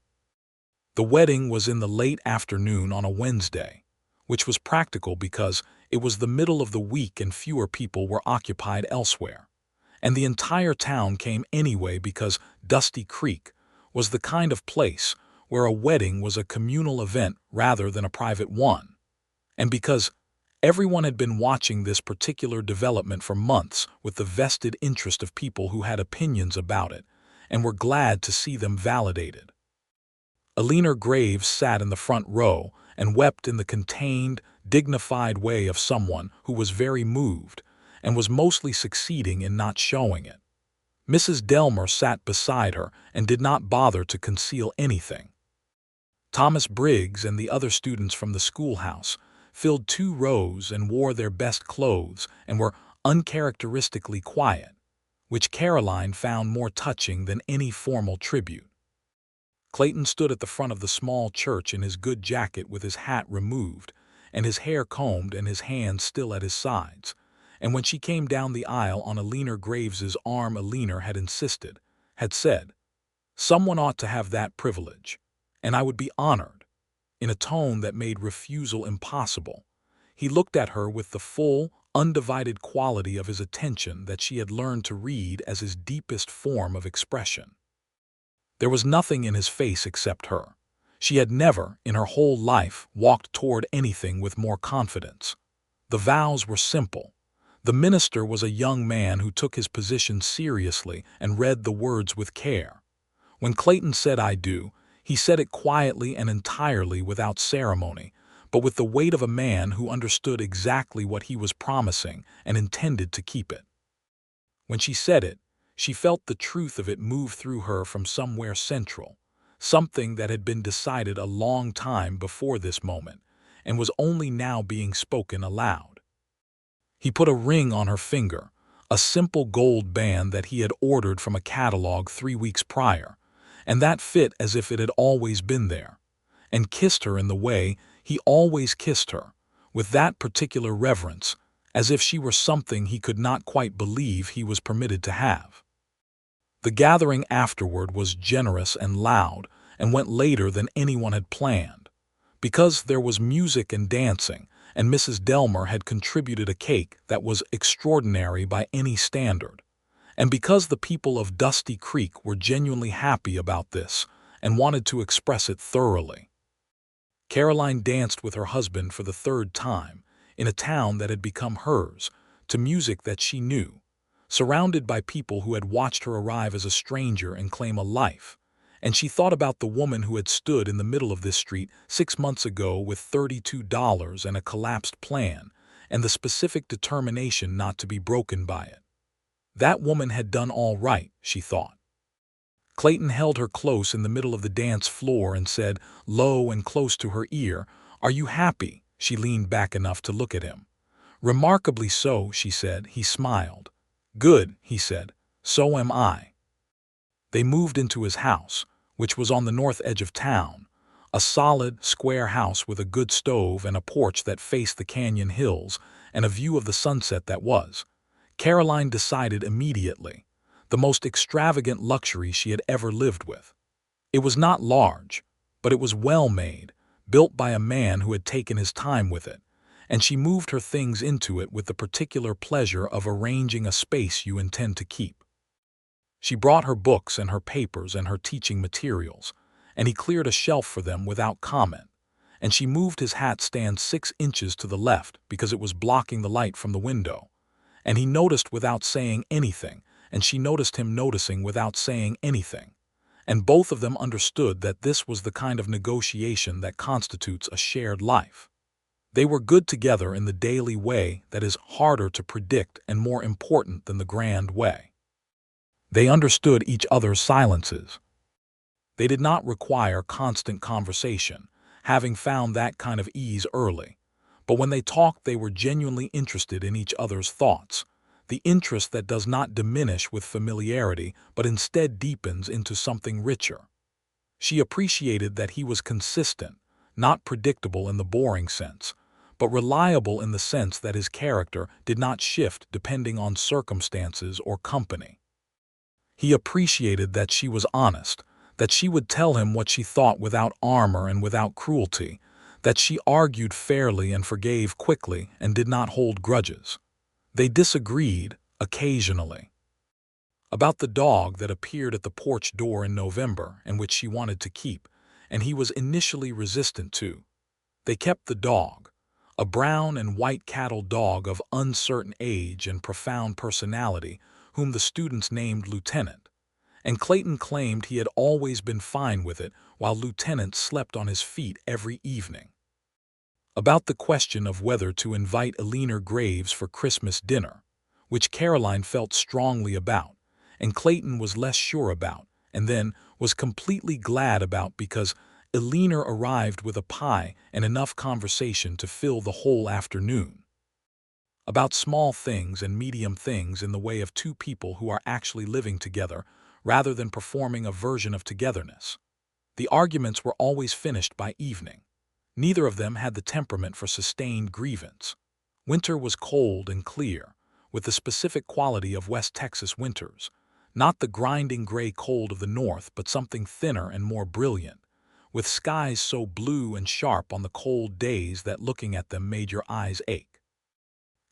The wedding was in the late afternoon on a Wednesday, which was practical because it was the middle of the week and fewer people were occupied elsewhere. And the entire town came anyway because Dusty Creek was the kind of place where a wedding was a communal event rather than a private one, and because everyone had been watching this particular development for months with the vested interest of people who had opinions about it and were glad to see them validated. Alina Graves sat in the front row and wept in the contained, dignified way of someone who was very moved and was mostly succeeding in not showing it. Mrs. Delmer sat beside her and did not bother to conceal anything. Thomas Briggs and the other students from the schoolhouse filled 2 rows and wore their best clothes and were uncharacteristically quiet, which Caroline found more touching than any formal tribute. Clayton stood at the front of the small church in his good jacket with his hat removed and his hair combed and his hands still at his sides, and when she came down the aisle on Alina Graves's arm, Alina had insisted, had said, "Someone ought to have that privilege, and I would be honored," in a tone that made refusal impossible. He looked at her with the full, undivided quality of his attention that she had learned to read as his deepest form of expression. There was nothing in his face except her. She had never, in her whole life, walked toward anything with more confidence. The vows were simple. The minister was a young man who took his position seriously and read the words with care. When Clayton said "I do," he said it quietly and entirely without ceremony, but with the weight of a man who understood exactly what he was promising and intended to keep it. When she said it, she felt the truth of it move through her from somewhere central, something that had been decided a long time before this moment and was only now being spoken aloud. He put a ring on her finger, a simple gold band that he had ordered from a catalog 3 weeks prior, and that fit as if it had always been there, and kissed her in the way he always kissed her, with that particular reverence, as if she were something he could not quite believe he was permitted to have. The gathering afterward was generous and loud and went later than anyone had planned, because there was music and dancing, and Mrs. Delmer had contributed a cake that was extraordinary by any standard, and because the people of Dusty Creek were genuinely happy about this and wanted to express it thoroughly. Caroline danced with her husband for the 3rd time, in a town that had become hers, to music that she knew, surrounded by people who had watched her arrive as a stranger and claim a life, and she thought about the woman who had stood in the middle of this street 6 months ago with $32 and a collapsed plan, and the specific determination not to be broken by it. That woman had done all right, she thought. Clayton held her close in the middle of the dance floor and said, low and close to her ear, "Are you happy?" She leaned back enough to look at him. "Remarkably so," she said. He smiled. "Good," he said. "So am I." They moved into his house, which was on the north edge of town, a solid, square house with a good stove and a porch that faced the canyon hills and a view of the sunset that was, Caroline decided immediately, the most extravagant luxury she had ever lived with. It was not large, but it was well made, built by a man who had taken his time with it, and she moved her things into it with the particular pleasure of arranging a space you intend to keep. She brought her books and her papers and her teaching materials, and he cleared a shelf for them without comment, and she moved his hat stand 6 inches to the left because it was blocking the light from the window, and he noticed without saying anything, and she noticed him noticing without saying anything, and both of them understood that this was the kind of negotiation that constitutes a shared life. They were good together in the daily way that is harder to predict and more important than the grand way. They understood each other's silences. They did not require constant conversation, having found that kind of ease early. But when they talked, they were genuinely interested in each other's thoughts, the interest that does not diminish with familiarity but instead deepens into something richer. She appreciated that he was consistent, not predictable in the boring sense, but reliable in the sense that his character did not shift depending on circumstances or company. He appreciated that she was honest, that she would tell him what she thought without armor and without cruelty, that she argued fairly and forgave quickly and did not hold grudges. They disagreed, occasionally, about the dog that appeared at the porch door in November and which she wanted to keep, and he was initially resistant to. They kept the dog, a brown and white cattle dog of uncertain age and profound personality, whom the students named Lieutenant, and Clayton claimed he had always been fine with it while Lieutenant slept on his feet every evening. About the question of whether to invite Eleanor Graves for Christmas dinner, which Caroline felt strongly about, and Clayton was less sure about, and then was completely glad about because Eleanor arrived with a pie and enough conversation to fill the whole afternoon. About small things and medium things in the way of two people who are actually living together rather than performing a version of togetherness. The arguments were always finished by evening. Neither of them had the temperament for sustained grievance. Winter was cold and clear, with the specific quality of West Texas winters, not the grinding gray cold of the north, but something thinner and more brilliant, with skies so blue and sharp on the cold days that looking at them made your eyes ache.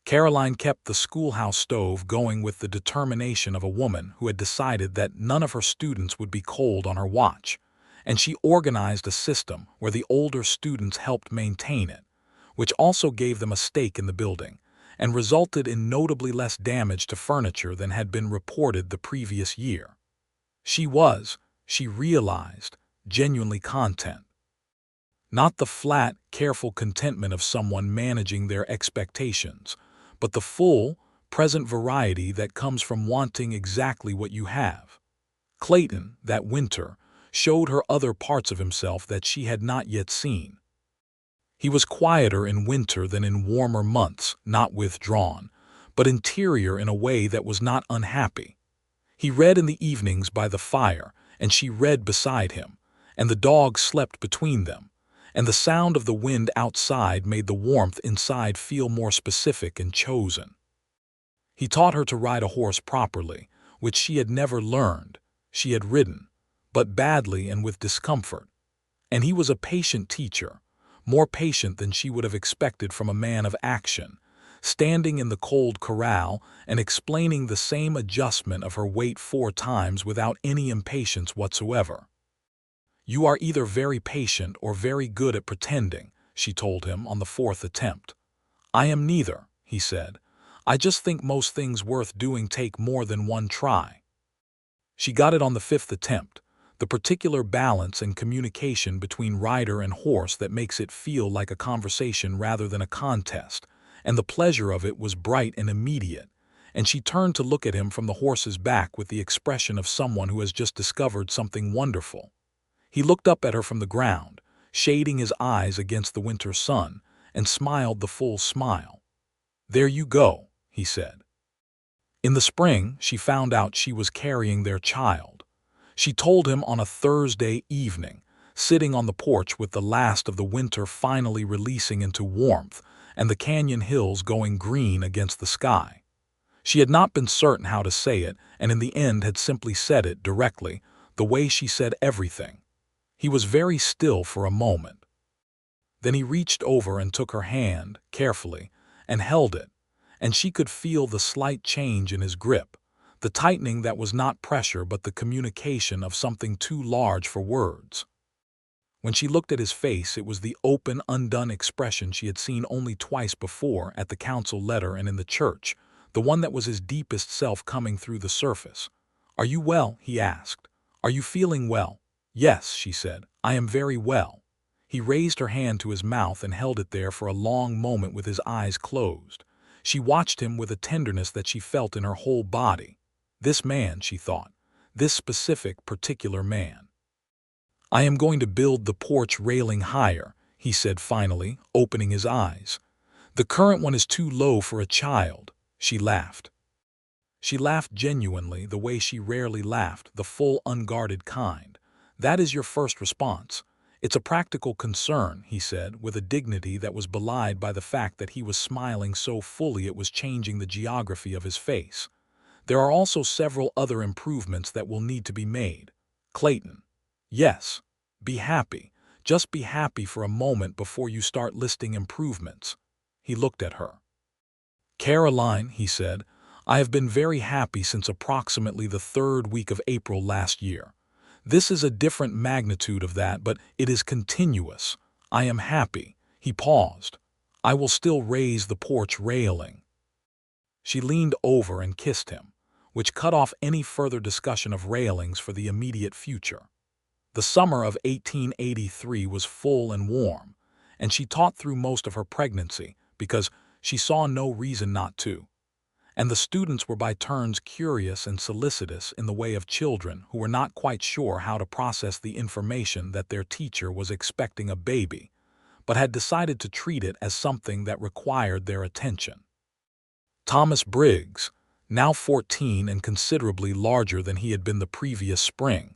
Caroline kept the schoolhouse stove going with the determination of a woman who had decided that none of her students would be cold on her watch, and she organized a system where the older students helped maintain it, which also gave them a stake in the building, and resulted in notably less damage to furniture than had been reported the previous year. She realized, genuinely content. Not the flat, careful contentment of someone managing their expectations, but the full, present variety that comes from wanting exactly what you have. Clayton, that winter, showed her other parts of himself that she had not yet seen. He was quieter in winter than in warmer months, not withdrawn, but interior in a way that was not unhappy. He read in the evenings by the fire, and she read beside him, and the dog slept between them, and the sound of the wind outside made the warmth inside feel more specific and chosen. He taught her to ride a horse properly, which she had never learned. She had ridden, but badly and with discomfort. And he was a patient teacher, more patient than she would have expected from a man of action, standing in the cold corral and explaining the same adjustment of her weight 4 times without any impatience whatsoever. "You are either very patient or very good at pretending," she told him on the 4th attempt. "I am neither," he said. "I just think most things worth doing take more than one try." She got it on the 5th attempt, the particular balance and communication between rider and horse that makes it feel like a conversation rather than a contest, and the pleasure of it was bright and immediate, and she turned to look at him from the horse's back with the expression of someone who has just discovered something wonderful. He looked up at her from the ground, shading his eyes against the winter sun, and smiled the full smile. "There you go," he said. In the spring, she found out she was carrying their child. She told him on a Thursday evening, sitting on the porch with the last of the winter finally releasing into warmth and the canyon hills going green against the sky. She had not been certain how to say it, and in the end had simply said it directly, the way she said everything. He was very still for a moment. Then he reached over and took her hand, carefully, and held it, and she could feel the slight change in his grip, the tightening that was not pressure but the communication of something too large for words. When she looked at his face, it was the open, undone expression she had seen only twice before, at the council letter and in the church, the one that was his deepest self coming through the surface. "Are you well?" he asked. "Are you feeling well?" "Yes," she said, "I am very well." He raised her hand to his mouth and held it there for a long moment with his eyes closed. She watched him with a tenderness that she felt in her whole body. This man, she thought, this specific, particular man. "I am going to build the porch railing higher," he said finally, opening his eyes. "The current one is too low for a child." She laughed. She laughed genuinely, the way she rarely laughed, the full, unguarded kind. "That is your first response. It's a practical concern," he said, with a dignity that was belied by the fact that he was smiling so fully it was changing the geography of his face. "There are also several other improvements that will need to be made. Clayton." "Yes. Be happy. Just be happy for a moment before you start listing improvements." He looked at her. "Caroline," he said, "I have been very happy since approximately the 3rd week of April last year. This is a different magnitude of that, but it is continuous. I am happy." He paused. "I will still raise the porch railing." She leaned over and kissed him, which cut off any further discussion of railings for the immediate future. The summer of 1883 was full and warm, and she taught through most of her pregnancy because she saw no reason not to. And the students were by turns curious and solicitous in the way of children who were not quite sure how to process the information that their teacher was expecting a baby, but had decided to treat it as something that required their attention. Thomas Briggs, now 14 and considerably larger than he had been the previous spring,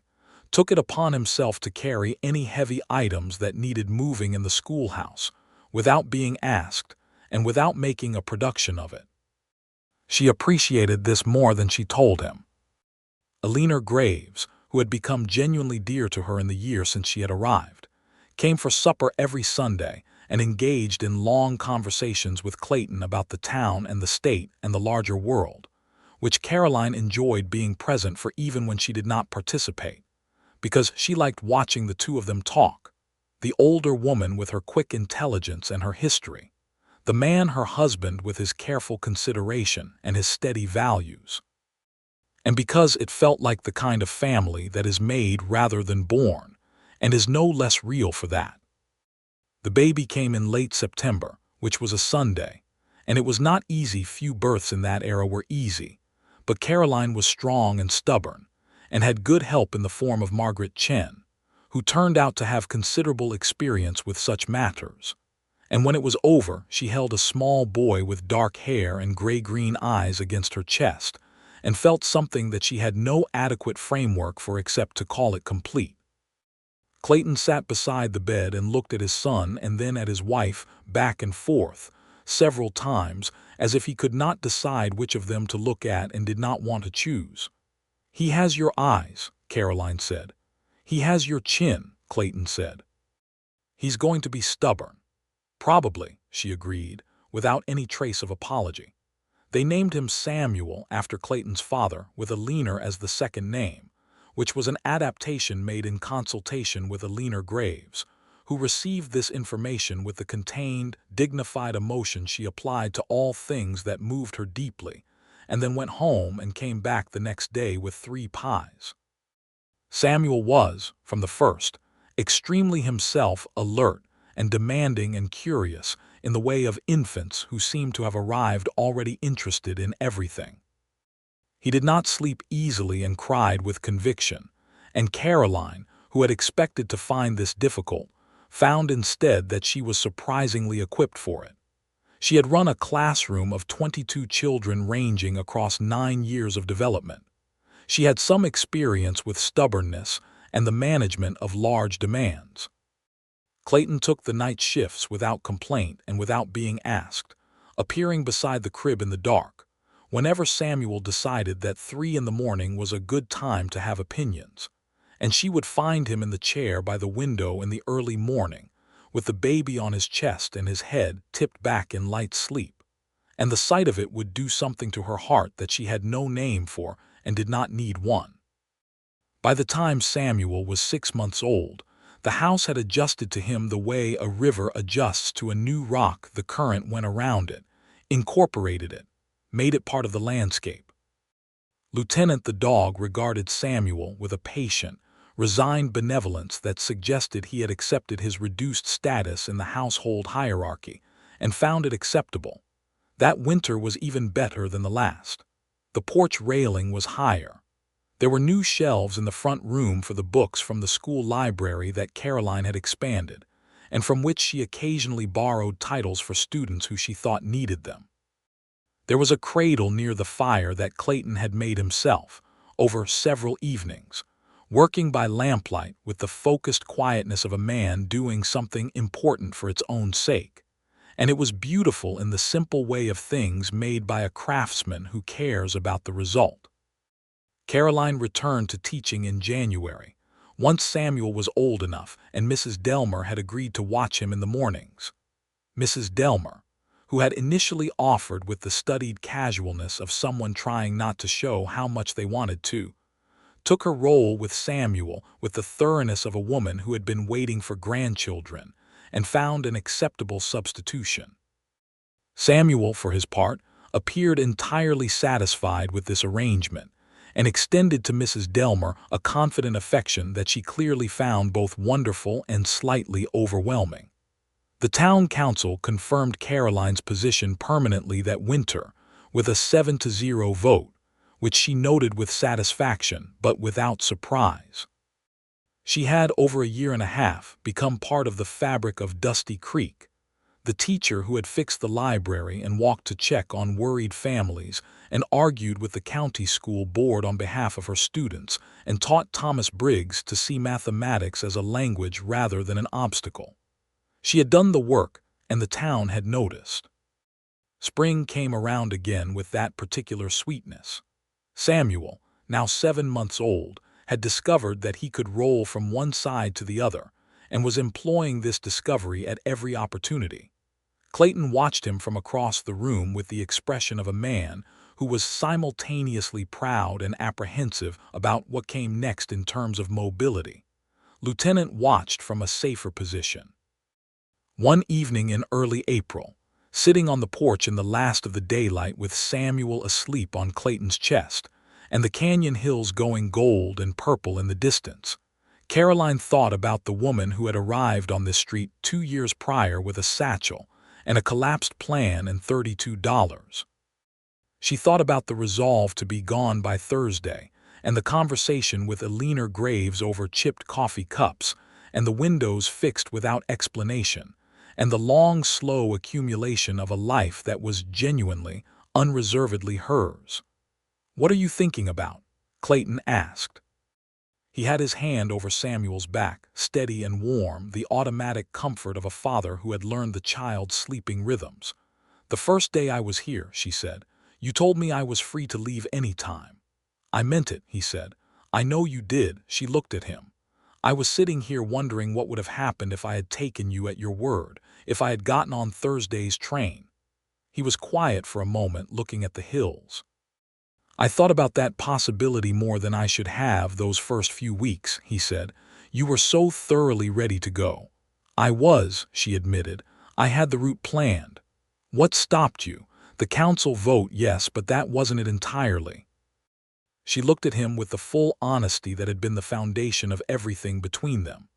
took it upon himself to carry any heavy items that needed moving in the schoolhouse, without being asked and without making a production of it. She appreciated this more than she told him. Eleanor Graves, who had become genuinely dear to her in the year since she had arrived, came for supper every Sunday and engaged in long conversations with Clayton about the town and the state and the larger world, which Caroline enjoyed being present for even when she did not participate, because she liked watching the two of them talk, the older woman with her quick intelligence and her history, the man her husband with his careful consideration and his steady values. And because it felt like the kind of family that is made rather than born, and is no less real for that. The baby came in late September, which was a Sunday, and it was not easy. Few births in that era were easy, but Caroline was strong and stubborn, and had good help in the form of Margaret Chen, who turned out to have considerable experience with such matters. And when it was over, she held a small boy with dark hair and gray-green eyes against her chest, and felt something that she had no adequate framework for except to call it complete. Clayton sat beside the bed and looked at his son and then at his wife, back and forth, several times, as if he could not decide which of them to look at and did not want to choose. "He has your eyes," Caroline said. "He has your chin," Clayton said. "He's going to be stubborn." "Probably," she agreed, without any trace of apology. They named him Samuel after Clayton's father, with Eleanor as the second name, which was an adaptation made in consultation with Eleanor Graves, who received this information with the contained, dignified emotion she applied to all things that moved her deeply, and then went home and came back the next day with 3 pies. Samuel was, from the first, extremely himself, alert and demanding and curious in the way of infants who seemed to have arrived already interested in everything. He did not sleep easily and cried with conviction, and Caroline, who had expected to find this difficult, found instead that she was surprisingly equipped for it. She had run a classroom of 22 children ranging across 9 years of development. She had some experience with stubbornness and the management of large demands. Clayton took the night shifts without complaint and without being asked, appearing beside the crib in the dark, whenever Samuel decided that 3 in the morning was a good time to have opinions, and she would find him in the chair by the window in the early morning, with the baby on his chest and his head tipped back in light sleep, and the sight of it would do something to her heart that she had no name for and did not need one. By the time Samuel was 6 months old, the house had adjusted to him the way a river adjusts to a new rock. The current went around it, incorporated it, made it part of the landscape. Lieutenant the dog regarded Samuel with a patient, resigned benevolence that suggested he had accepted his reduced status in the household hierarchy and found it acceptable. That winter was even better than the last. The porch railing was higher. There were new shelves in the front room for the books from the school library that Caroline had expanded, and from which she occasionally borrowed titles for students who she thought needed them. There was a cradle near the fire that Clayton had made himself, over several evenings, working by lamplight with the focused quietness of a man doing something important for its own sake. And it was beautiful in the simple way of things made by a craftsman who cares about the result. Caroline returned to teaching in January, once Samuel was old enough and Mrs. Delmer had agreed to watch him in the mornings. Mrs. Delmer, who had initially offered with the studied casualness of someone trying not to show how much they wanted to, took her role with Samuel with the thoroughness of a woman who had been waiting for grandchildren and found an acceptable substitution. Samuel, for his part, appeared entirely satisfied with this arrangement and extended to Mrs. Delmer a confident affection that she clearly found both wonderful and slightly overwhelming. The town council confirmed Caroline's position permanently that winter with a 7-0 vote, which she noted with satisfaction but without surprise. She had, over a year and a half, become part of the fabric of Dusty Creek, the teacher who had fixed the library and walked to check on worried families and argued with the county school board on behalf of her students and taught Thomas Briggs to see mathematics as a language rather than an obstacle. She had done the work, and the town had noticed. Spring came around again with that particular sweetness. Samuel, now 7 months old, had discovered that he could roll from one side to the other, and was employing this discovery at every opportunity. Clayton watched him from across the room with the expression of a man who was simultaneously proud and apprehensive about what came next in terms of mobility. Lieutenant watched from a safer position. One evening in early April, sitting on the porch in the last of the daylight with Samuel asleep on Clayton's chest, and the canyon hills going gold and purple in the distance, Caroline thought about the woman who had arrived on this street 2 years prior with a satchel and a collapsed plan and $32. She thought about the resolve to be gone by Thursday, and the conversation with Eleanor Graves over chipped coffee cups, and the windows fixed without explanation, and the long, slow accumulation of a life that was genuinely, unreservedly hers. "What are you thinking about?" Clayton asked. He had his hand over Samuel's back, steady and warm, the automatic comfort of a father who had learned the child's sleeping rhythms. "The first day I was here," she said, "you told me I was free to leave any time." "I meant it," he said. "I know you did." She looked at him. "I was sitting here wondering what would have happened if I had taken you at your word, if I had gotten on Thursday's train." He was quiet for a moment, looking at the hills. "I thought about that possibility more than I should have those first few weeks," he said. "You were so thoroughly ready to go." "I was," she admitted. "I had the route planned." "What stopped you?" "The council vote, yes, but that wasn't it entirely." She looked at him with the full honesty that had been the foundation of everything between them.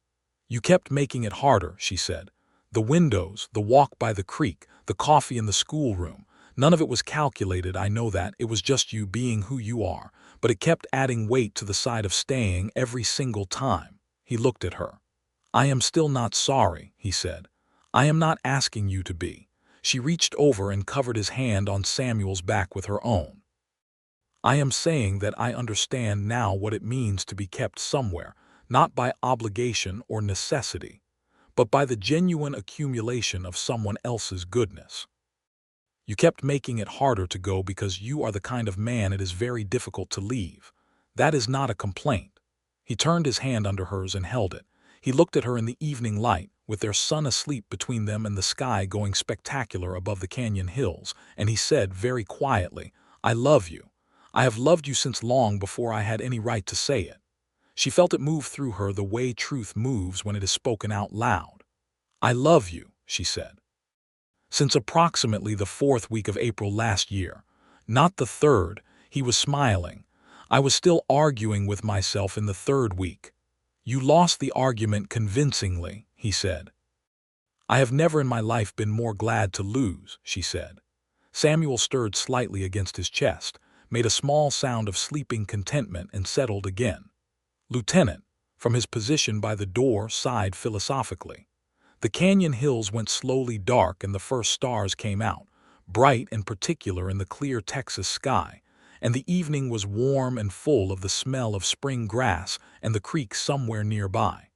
"You kept making it harder," she said. "The windows, the walk by the creek, the coffee in the schoolroom. None of it was calculated, I know that. It was just you being who you are, but it kept adding weight to the side of staying every single time." He looked at her. "I am still not sorry," he said. "I am not asking you to be." She reached over and covered his hand on Samuel's back with her own. "I am saying that I understand now what it means to be kept somewhere, not by obligation or necessity, but by the genuine accumulation of someone else's goodness. You kept making it harder to go because you are the kind of man it is very difficult to leave. That is not a complaint." He turned his hand under hers and held it. He looked at her in the evening light, with their son asleep between them and the sky going spectacular above the canyon hills, and he said very quietly, "I love you. I have loved you since long before I had any right to say it." She felt it move through her the way truth moves when it is spoken out loud. "I love you," she said. "Since approximately the 4th week of April last year, not the 3rd," he was smiling. "I was still arguing with myself in the 3rd week." "You lost the argument convincingly," he said. "I have never in my life been more glad to lose," she said. Samuel stirred slightly against his chest, made a small sound of sleeping contentment, and settled again. Lieutenant, from his position by the door, sighed philosophically. The canyon hills went slowly dark and the first stars came out, bright and particular in the clear Texas sky, and the evening was warm and full of the smell of spring grass and the creek somewhere nearby.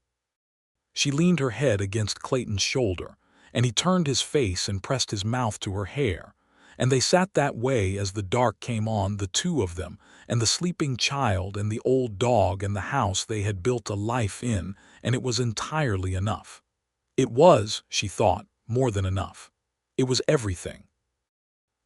She leaned her head against Clayton's shoulder, and he turned his face and pressed his mouth to her hair, and they sat that way as the dark came on, the two of them, and the sleeping child and the old dog and the house they had built a life in, and it was entirely enough. It was, she thought, more than enough. It was everything.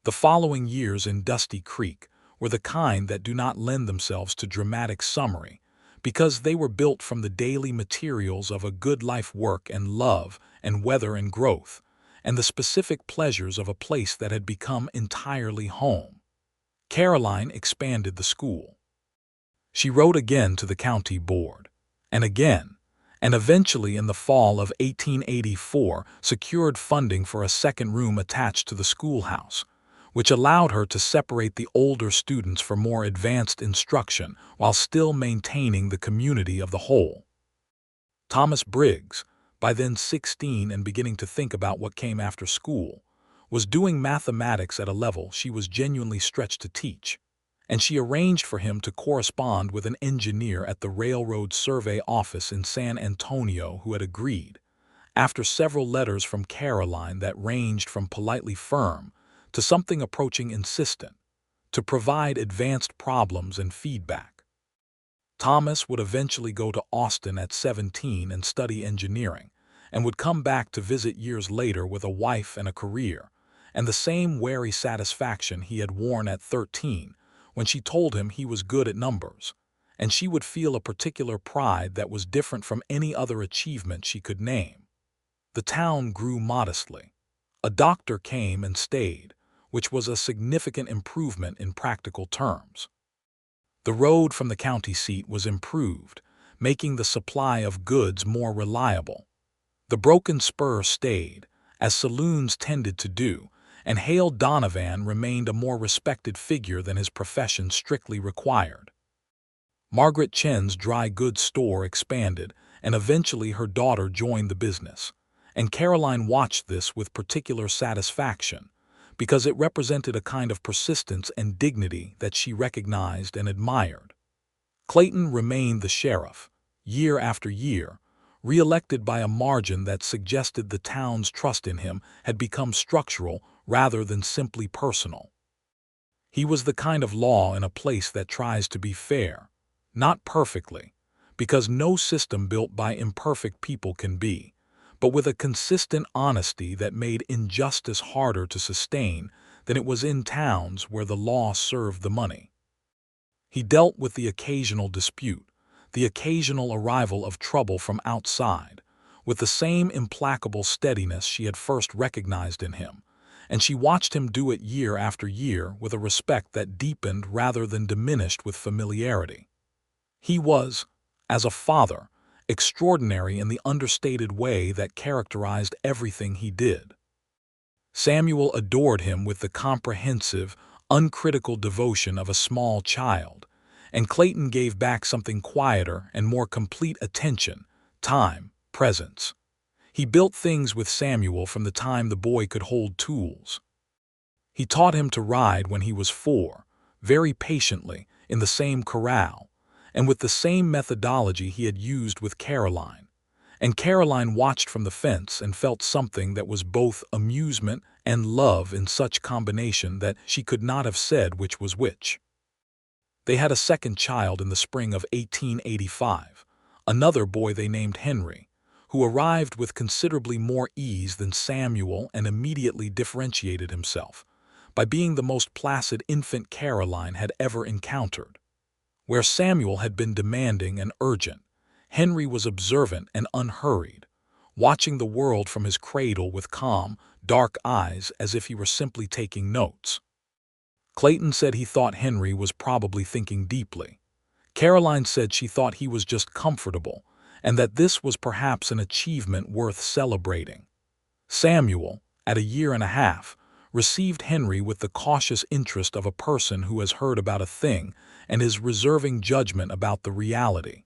The following years in Dusty Creek were the kind that do not lend themselves to dramatic summary, because they were built from the daily materials of a good life, work and love and weather and growth, and the specific pleasures of a place that had become entirely home. Caroline expanded the school. She wrote again to the county board, and again, and eventually in the fall of 1884 secured funding for a second room attached to the schoolhouse, which allowed her to separate the older students for more advanced instruction while still maintaining the community of the whole. Thomas Briggs, by then 16 and beginning to think about what came after school, was doing mathematics at a level she was genuinely stretched to teach, and she arranged for him to correspond with an engineer at the railroad survey office in San Antonio who had agreed, after several letters from Caroline that ranged from politely firm to something approaching insistent, to provide advanced problems and feedback. Thomas would eventually go to Austin at 17 and study engineering, and would come back to visit years later with a wife and a career, and the same wary satisfaction he had worn at 13 when she told him he was good at numbers, and she would feel a particular pride that was different from any other achievement she could name. The town grew modestly. A doctor came and stayed, which was a significant improvement in practical terms. The road from the county seat was improved, making the supply of goods more reliable. The broken spur stayed, as saloons tended to do, and Hale Donovan remained a more respected figure than his profession strictly required. Margaret Chen's dry goods store expanded, and eventually her daughter joined the business, and Caroline watched this with particular satisfaction, because it represented a kind of persistence and dignity that she recognized and admired. Clayton remained the sheriff, year after year, re-elected by a margin that suggested the town's trust in him had become structural rather than simply personal. He was the kind of law in a place that tries to be fair, not perfectly, because no system built by imperfect people can be, but with a consistent honesty that made injustice harder to sustain than it was in towns where the law served the money. He dealt with the occasional dispute, the occasional arrival of trouble from outside, with the same implacable steadiness she had first recognized in him, and she watched him do it year after year with a respect that deepened rather than diminished with familiarity. He was, as a father, extraordinary in the understated way that characterized everything he did. Samuel adored him with the comprehensive, uncritical devotion of a small child, and Clayton gave back something quieter and more complete attention, time, presence. He built things with Samuel from the time the boy could hold tools. He taught him to ride when he was 4, very patiently, in the same corral, and with the same methodology he had used with Caroline. And Caroline watched from the fence and felt something that was both amusement and love in such combination that she could not have said which was which. They had a second child in the spring of 1885, another boy they named Henry, who arrived with considerably more ease than Samuel and immediately differentiated himself by being the most placid infant Caroline had ever encountered. Where Samuel had been demanding and urgent, Henry was observant and unhurried, watching the world from his cradle with calm, dark eyes as if he were simply taking notes. Clayton said he thought Henry was probably thinking deeply. Caroline said she thought he was just comfortable, and that this was perhaps an achievement worth celebrating. Samuel, at a year and a half, received Henry with the cautious interest of a person who has heard about a thing and is reserving judgment about the reality.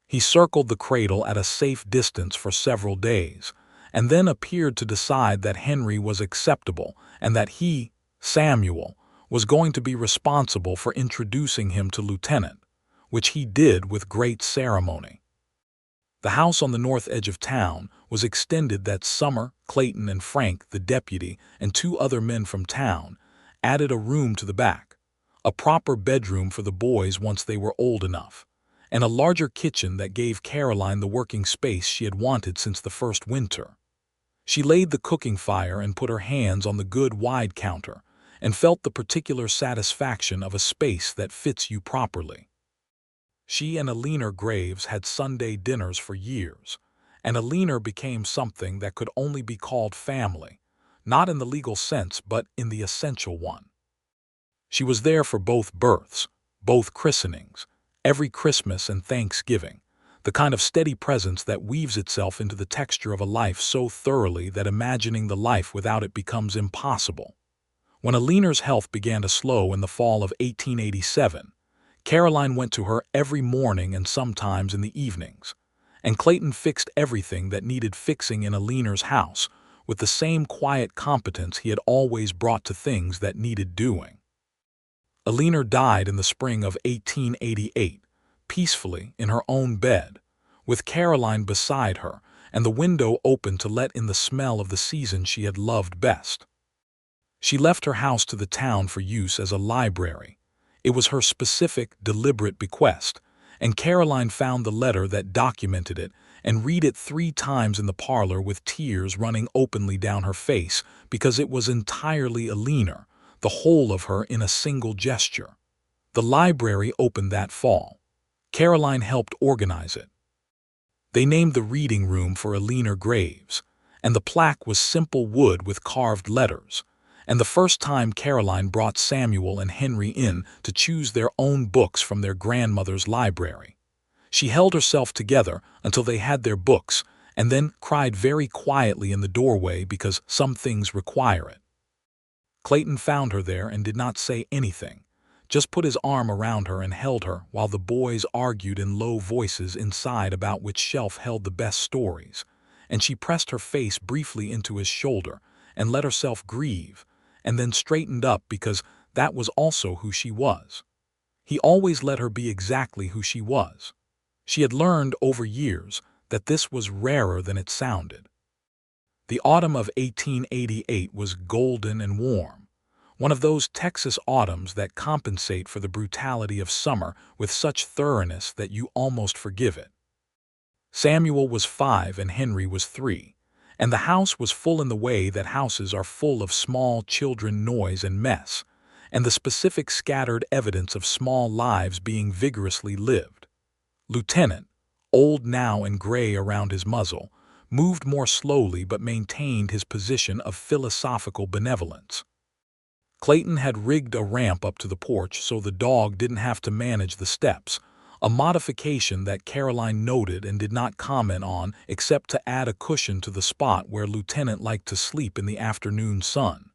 He circled the cradle at a safe distance for several days, and then appeared to decide that Henry was acceptable and that he, Samuel, was going to be responsible for introducing him to Lieutenant, which he did with great ceremony. The house on the north edge of town was extended that summer. Clayton and Frank, the deputy, and 2 other men from town added a room to the back, a proper bedroom for the boys once they were old enough, and a larger kitchen that gave Caroline the working space she had wanted since the first winter. She laid the cooking fire and put her hands on the good wide counter and felt the particular satisfaction of a space that fits you properly. She and Alina Graves had Sunday dinners for years, and Alina became something that could only be called family, not in the legal sense but in the essential one. She was there for both births, both christenings, every Christmas and Thanksgiving, the kind of steady presence that weaves itself into the texture of a life so thoroughly that imagining the life without it becomes impossible. When Alina's health began to slow in the fall of 1887, Caroline went to her every morning and sometimes in the evenings, and Clayton fixed everything that needed fixing in Alina's house with the same quiet competence he had always brought to things that needed doing. Alina died in the spring of 1888, peacefully in her own bed, with Caroline beside her and the window open to let in the smell of the season she had loved best. She left her house to the town for use as a library. It was her specific, deliberate bequest, and Caroline found the letter that documented it and read it 3 times in the parlor with tears running openly down her face because it was entirely Alina, the whole of her in a single gesture. The library opened that fall. Caroline helped organize it. They named the reading room for Alina Graves, and the plaque was simple wood with carved letters. And the first time Caroline brought Samuel and Henry in to choose their own books from their grandmother's library. She held herself together until they had their books and then cried very quietly in the doorway because some things require it. Clayton found her there and did not say anything, just put his arm around her and held her while the boys argued in low voices inside about which shelf held the best stories, and she pressed her face briefly into his shoulder and let herself grieve, and then straightened up because that was also who she was. He always let her be exactly who she was. She had learned over years that this was rarer than it sounded. The autumn of 1888 was golden and warm, one of those Texas autumns that compensate for the brutality of summer with such thoroughness that you almost forgive it. Samuel was 5 and Henry was 3. And the house was full in the way that houses are full of small children, noise and mess, and the specific scattered evidence of small lives being vigorously lived. Lieutenant, old now and gray around his muzzle, moved more slowly but maintained his position of philosophical benevolence. Clayton had rigged a ramp up to the porch so the dog didn't have to manage the steps, a modification that Caroline noted and did not comment on except to add a cushion to the spot where Lieutenant liked to sleep in the afternoon sun.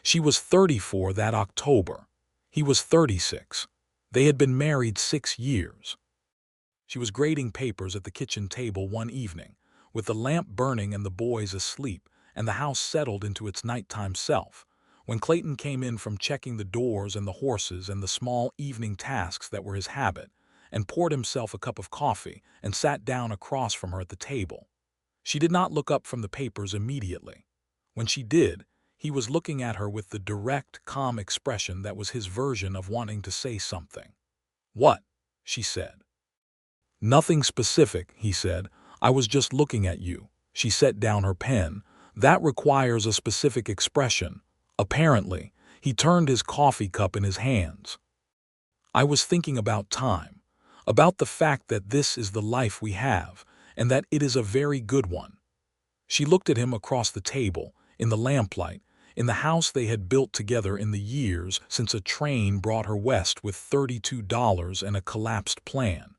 She was 34 that October. He was 36. They had been married 6 years. She was grading papers at the kitchen table one evening, with the lamp burning and the boys asleep and the house settled into its nighttime self, when Clayton came in from checking the doors and the horses and the small evening tasks that were his habit, and poured himself a cup of coffee and sat down across from her at the table. She did not look up from the papers immediately. When she did, he was looking at her with the direct, calm expression that was his version of wanting to say something. "What?" she said. "Nothing specific," he said. "I was just looking at you." She set down her pen. "That requires a specific expression." Apparently, he turned his coffee cup in his hands. "I was thinking about time. About the fact that this is the life we have, and that it is a very good one." She looked at him across the table, in the lamplight, in the house they had built together in the years since a train brought her west with $32 and a collapsed plan.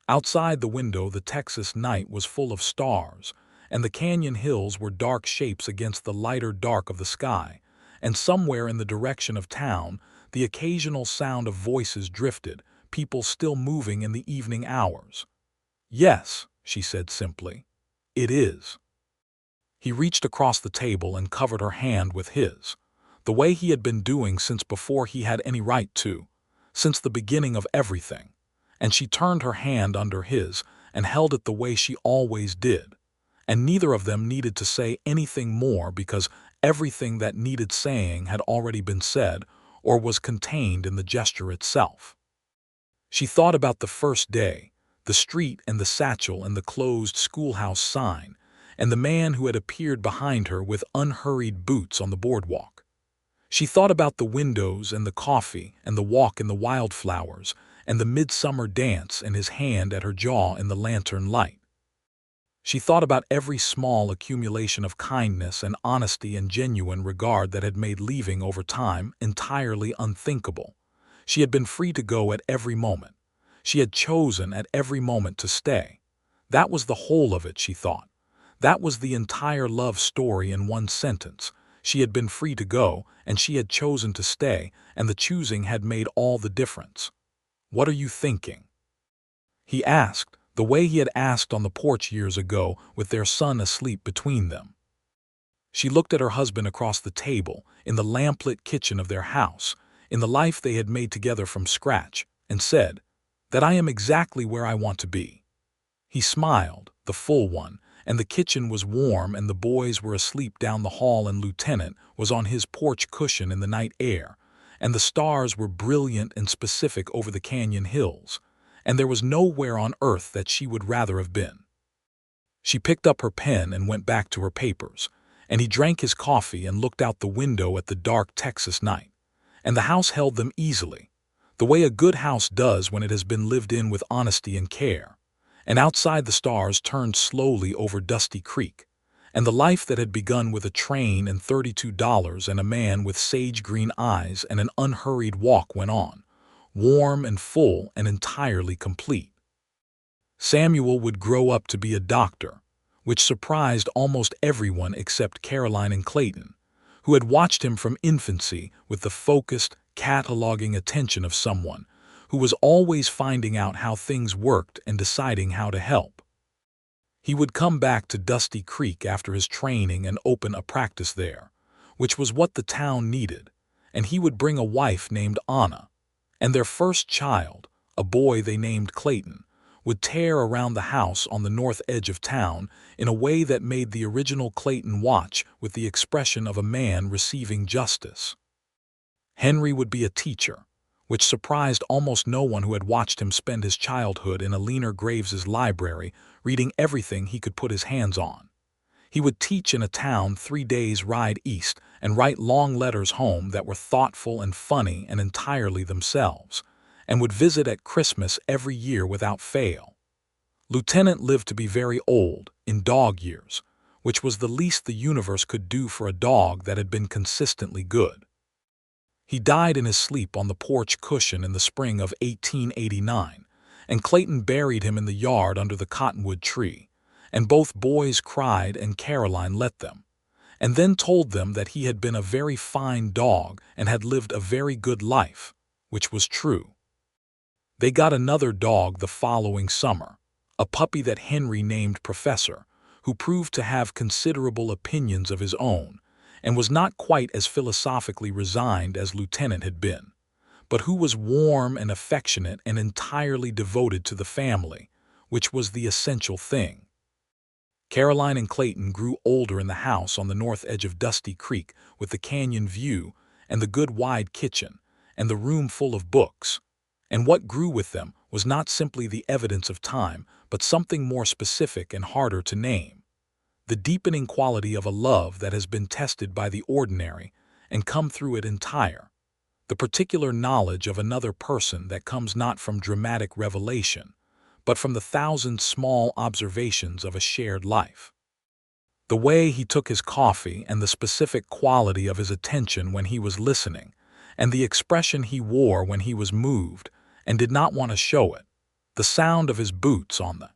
Outside the window, the Texas night was full of stars, and the canyon hills were dark shapes against the lighter dark of the sky, and somewhere in the direction of town, the occasional sound of voices drifted, people still moving in the evening hours. "Yes," she said simply, "it is." He reached across the table and covered her hand with his, the way he had been doing since before he had any right to, since the beginning of everything, and she turned her hand under his and held it the way she always did, and neither of them needed to say anything more because everything that needed saying had already been said or was contained in the gesture itself. She thought about the first day, the street and the satchel and the closed schoolhouse sign, and the man who had appeared behind her with unhurried boots on the boardwalk. She thought about the windows and the coffee and the walk in the wildflowers and the midsummer dance and his hand at her jaw in the lantern light. She thought about every small accumulation of kindness and honesty and genuine regard that had made leaving over time entirely unthinkable. She had been free to go at every moment. She had chosen at every moment to stay. That was the whole of it, she thought. That was the entire love story in one sentence. She had been free to go, and she had chosen to stay, and the choosing had made all the difference. "What are you thinking?" he asked, the way he had asked on the porch years ago with their son asleep between them. She looked at her husband across the table, in the lamplit kitchen of their house, in the life they had made together from scratch, and said, "That I am exactly where I want to be." He smiled, the full one, and the kitchen was warm and the boys were asleep down the hall and Lieutenant was on his porch cushion in the night air, and the stars were brilliant and specific over the canyon hills, and there was nowhere on earth that she would rather have been. She picked up her pen and went back to her papers, and he drank his coffee and looked out the window at the dark Texas night, and the house held them easily, the way a good house does when it has been lived in with honesty and care. And outside the stars turned slowly over Dusty Creek, and the life that had begun with a train and $32 and a man with sage-green eyes and an unhurried walk went on, warm and full and entirely complete. Samuel would grow up to be a doctor, which surprised almost everyone except Caroline and Clayton, who had watched him from infancy with the focused, cataloging attention of someone who was always finding out how things worked and deciding how to help. He would come back to Dusty Creek after his training and open a practice there, which was what the town needed, and he would bring a wife named Anna, and their first child, a boy they named Clayton, would tear around the house on the north edge of town in a way that made the original Clayton watch with the expression of a man receiving justice. Henry would be a teacher, which surprised almost no one who had watched him spend his childhood in Alina Graves's library, reading everything he could put his hands on. He would teach in a town 3 days' ride east and write long letters home that were thoughtful and funny and entirely themselves, and would visit at Christmas every year without fail. Lieutenant lived to be very old, in dog years, which was the least the universe could do for a dog that had been consistently good. He died in his sleep on the porch cushion in the spring of 1889, and Clayton buried him in the yard under the cottonwood tree, and both boys cried and Caroline let them, and then told them that he had been a very fine dog and had lived a very good life, which was true. They got another dog the following summer, a puppy that Henry named Professor, who proved to have considerable opinions of his own, and was not quite as philosophically resigned as Lieutenant had been, but who was warm and affectionate and entirely devoted to the family, which was the essential thing. Caroline and Clayton grew older in the house on the north edge of Dusty Creek with the canyon view and the good wide kitchen and the room full of books, and what grew with them was not simply the evidence of time, but something more specific and harder to name. The deepening quality of a love that has been tested by the ordinary and come through it entire, the particular knowledge of another person that comes not from dramatic revelation, but from the thousand small observations of a shared life. The way he took his coffee and the specific quality of his attention when he was listening, and the expression he wore when he was moved and did not want to show it, the sound of his boots on the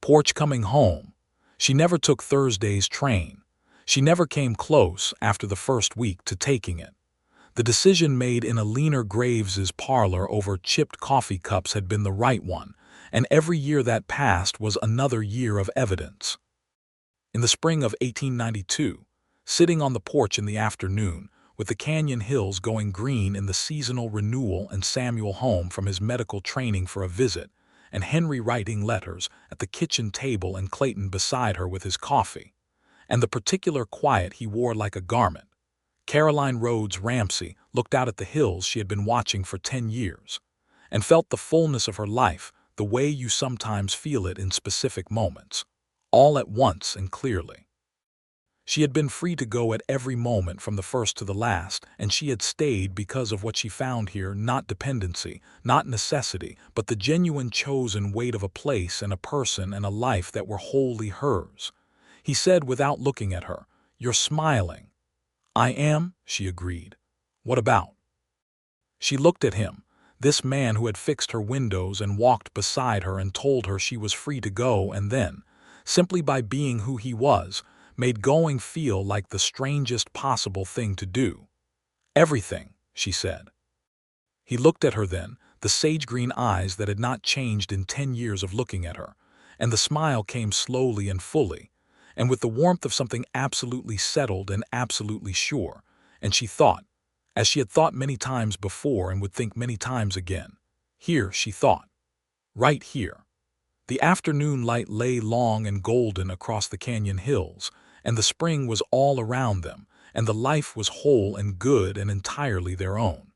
porch coming home. She never took Thursday's train. She never came close after the first week to taking it. The decision made in Alina Graves's parlor over chipped coffee cups had been the right one, and every year that passed was another year of evidence. In the spring of 1892, sitting on the porch in the afternoon, with the canyon hills going green in the seasonal renewal and Samuel home from his medical training for a visit, and Henry writing letters at the kitchen table and Clayton beside her with his coffee, and the particular quiet he wore like a garment, Caroline Rhodes Ramsey looked out at the hills she had been watching for 10 years, and felt the fullness of her life the way you sometimes feel it in specific moments, all at once and clearly. She had been free to go at every moment from the first to the last, and she had stayed because of what she found here, not dependency, not necessity, but the genuine chosen weight of a place and a person and a life that were wholly hers. He said without looking at her, "You're smiling." "I am," she agreed. "What about?" She looked at him, this man who had fixed her windows and walked beside her and told her she was free to go, and then, simply by being who he was, made going feel like the strangest possible thing to do. "Everything," she said. He looked at her then, the sage-green eyes that had not changed in 10 years of looking at her, and the smile came slowly and fully, and with the warmth of something absolutely settled and absolutely sure, and she thought, as she had thought many times before and would think many times again. Here, she thought. Right here. The afternoon light lay long and golden across the canyon hills, and the spring was all around them, and the life was whole and good and entirely their own.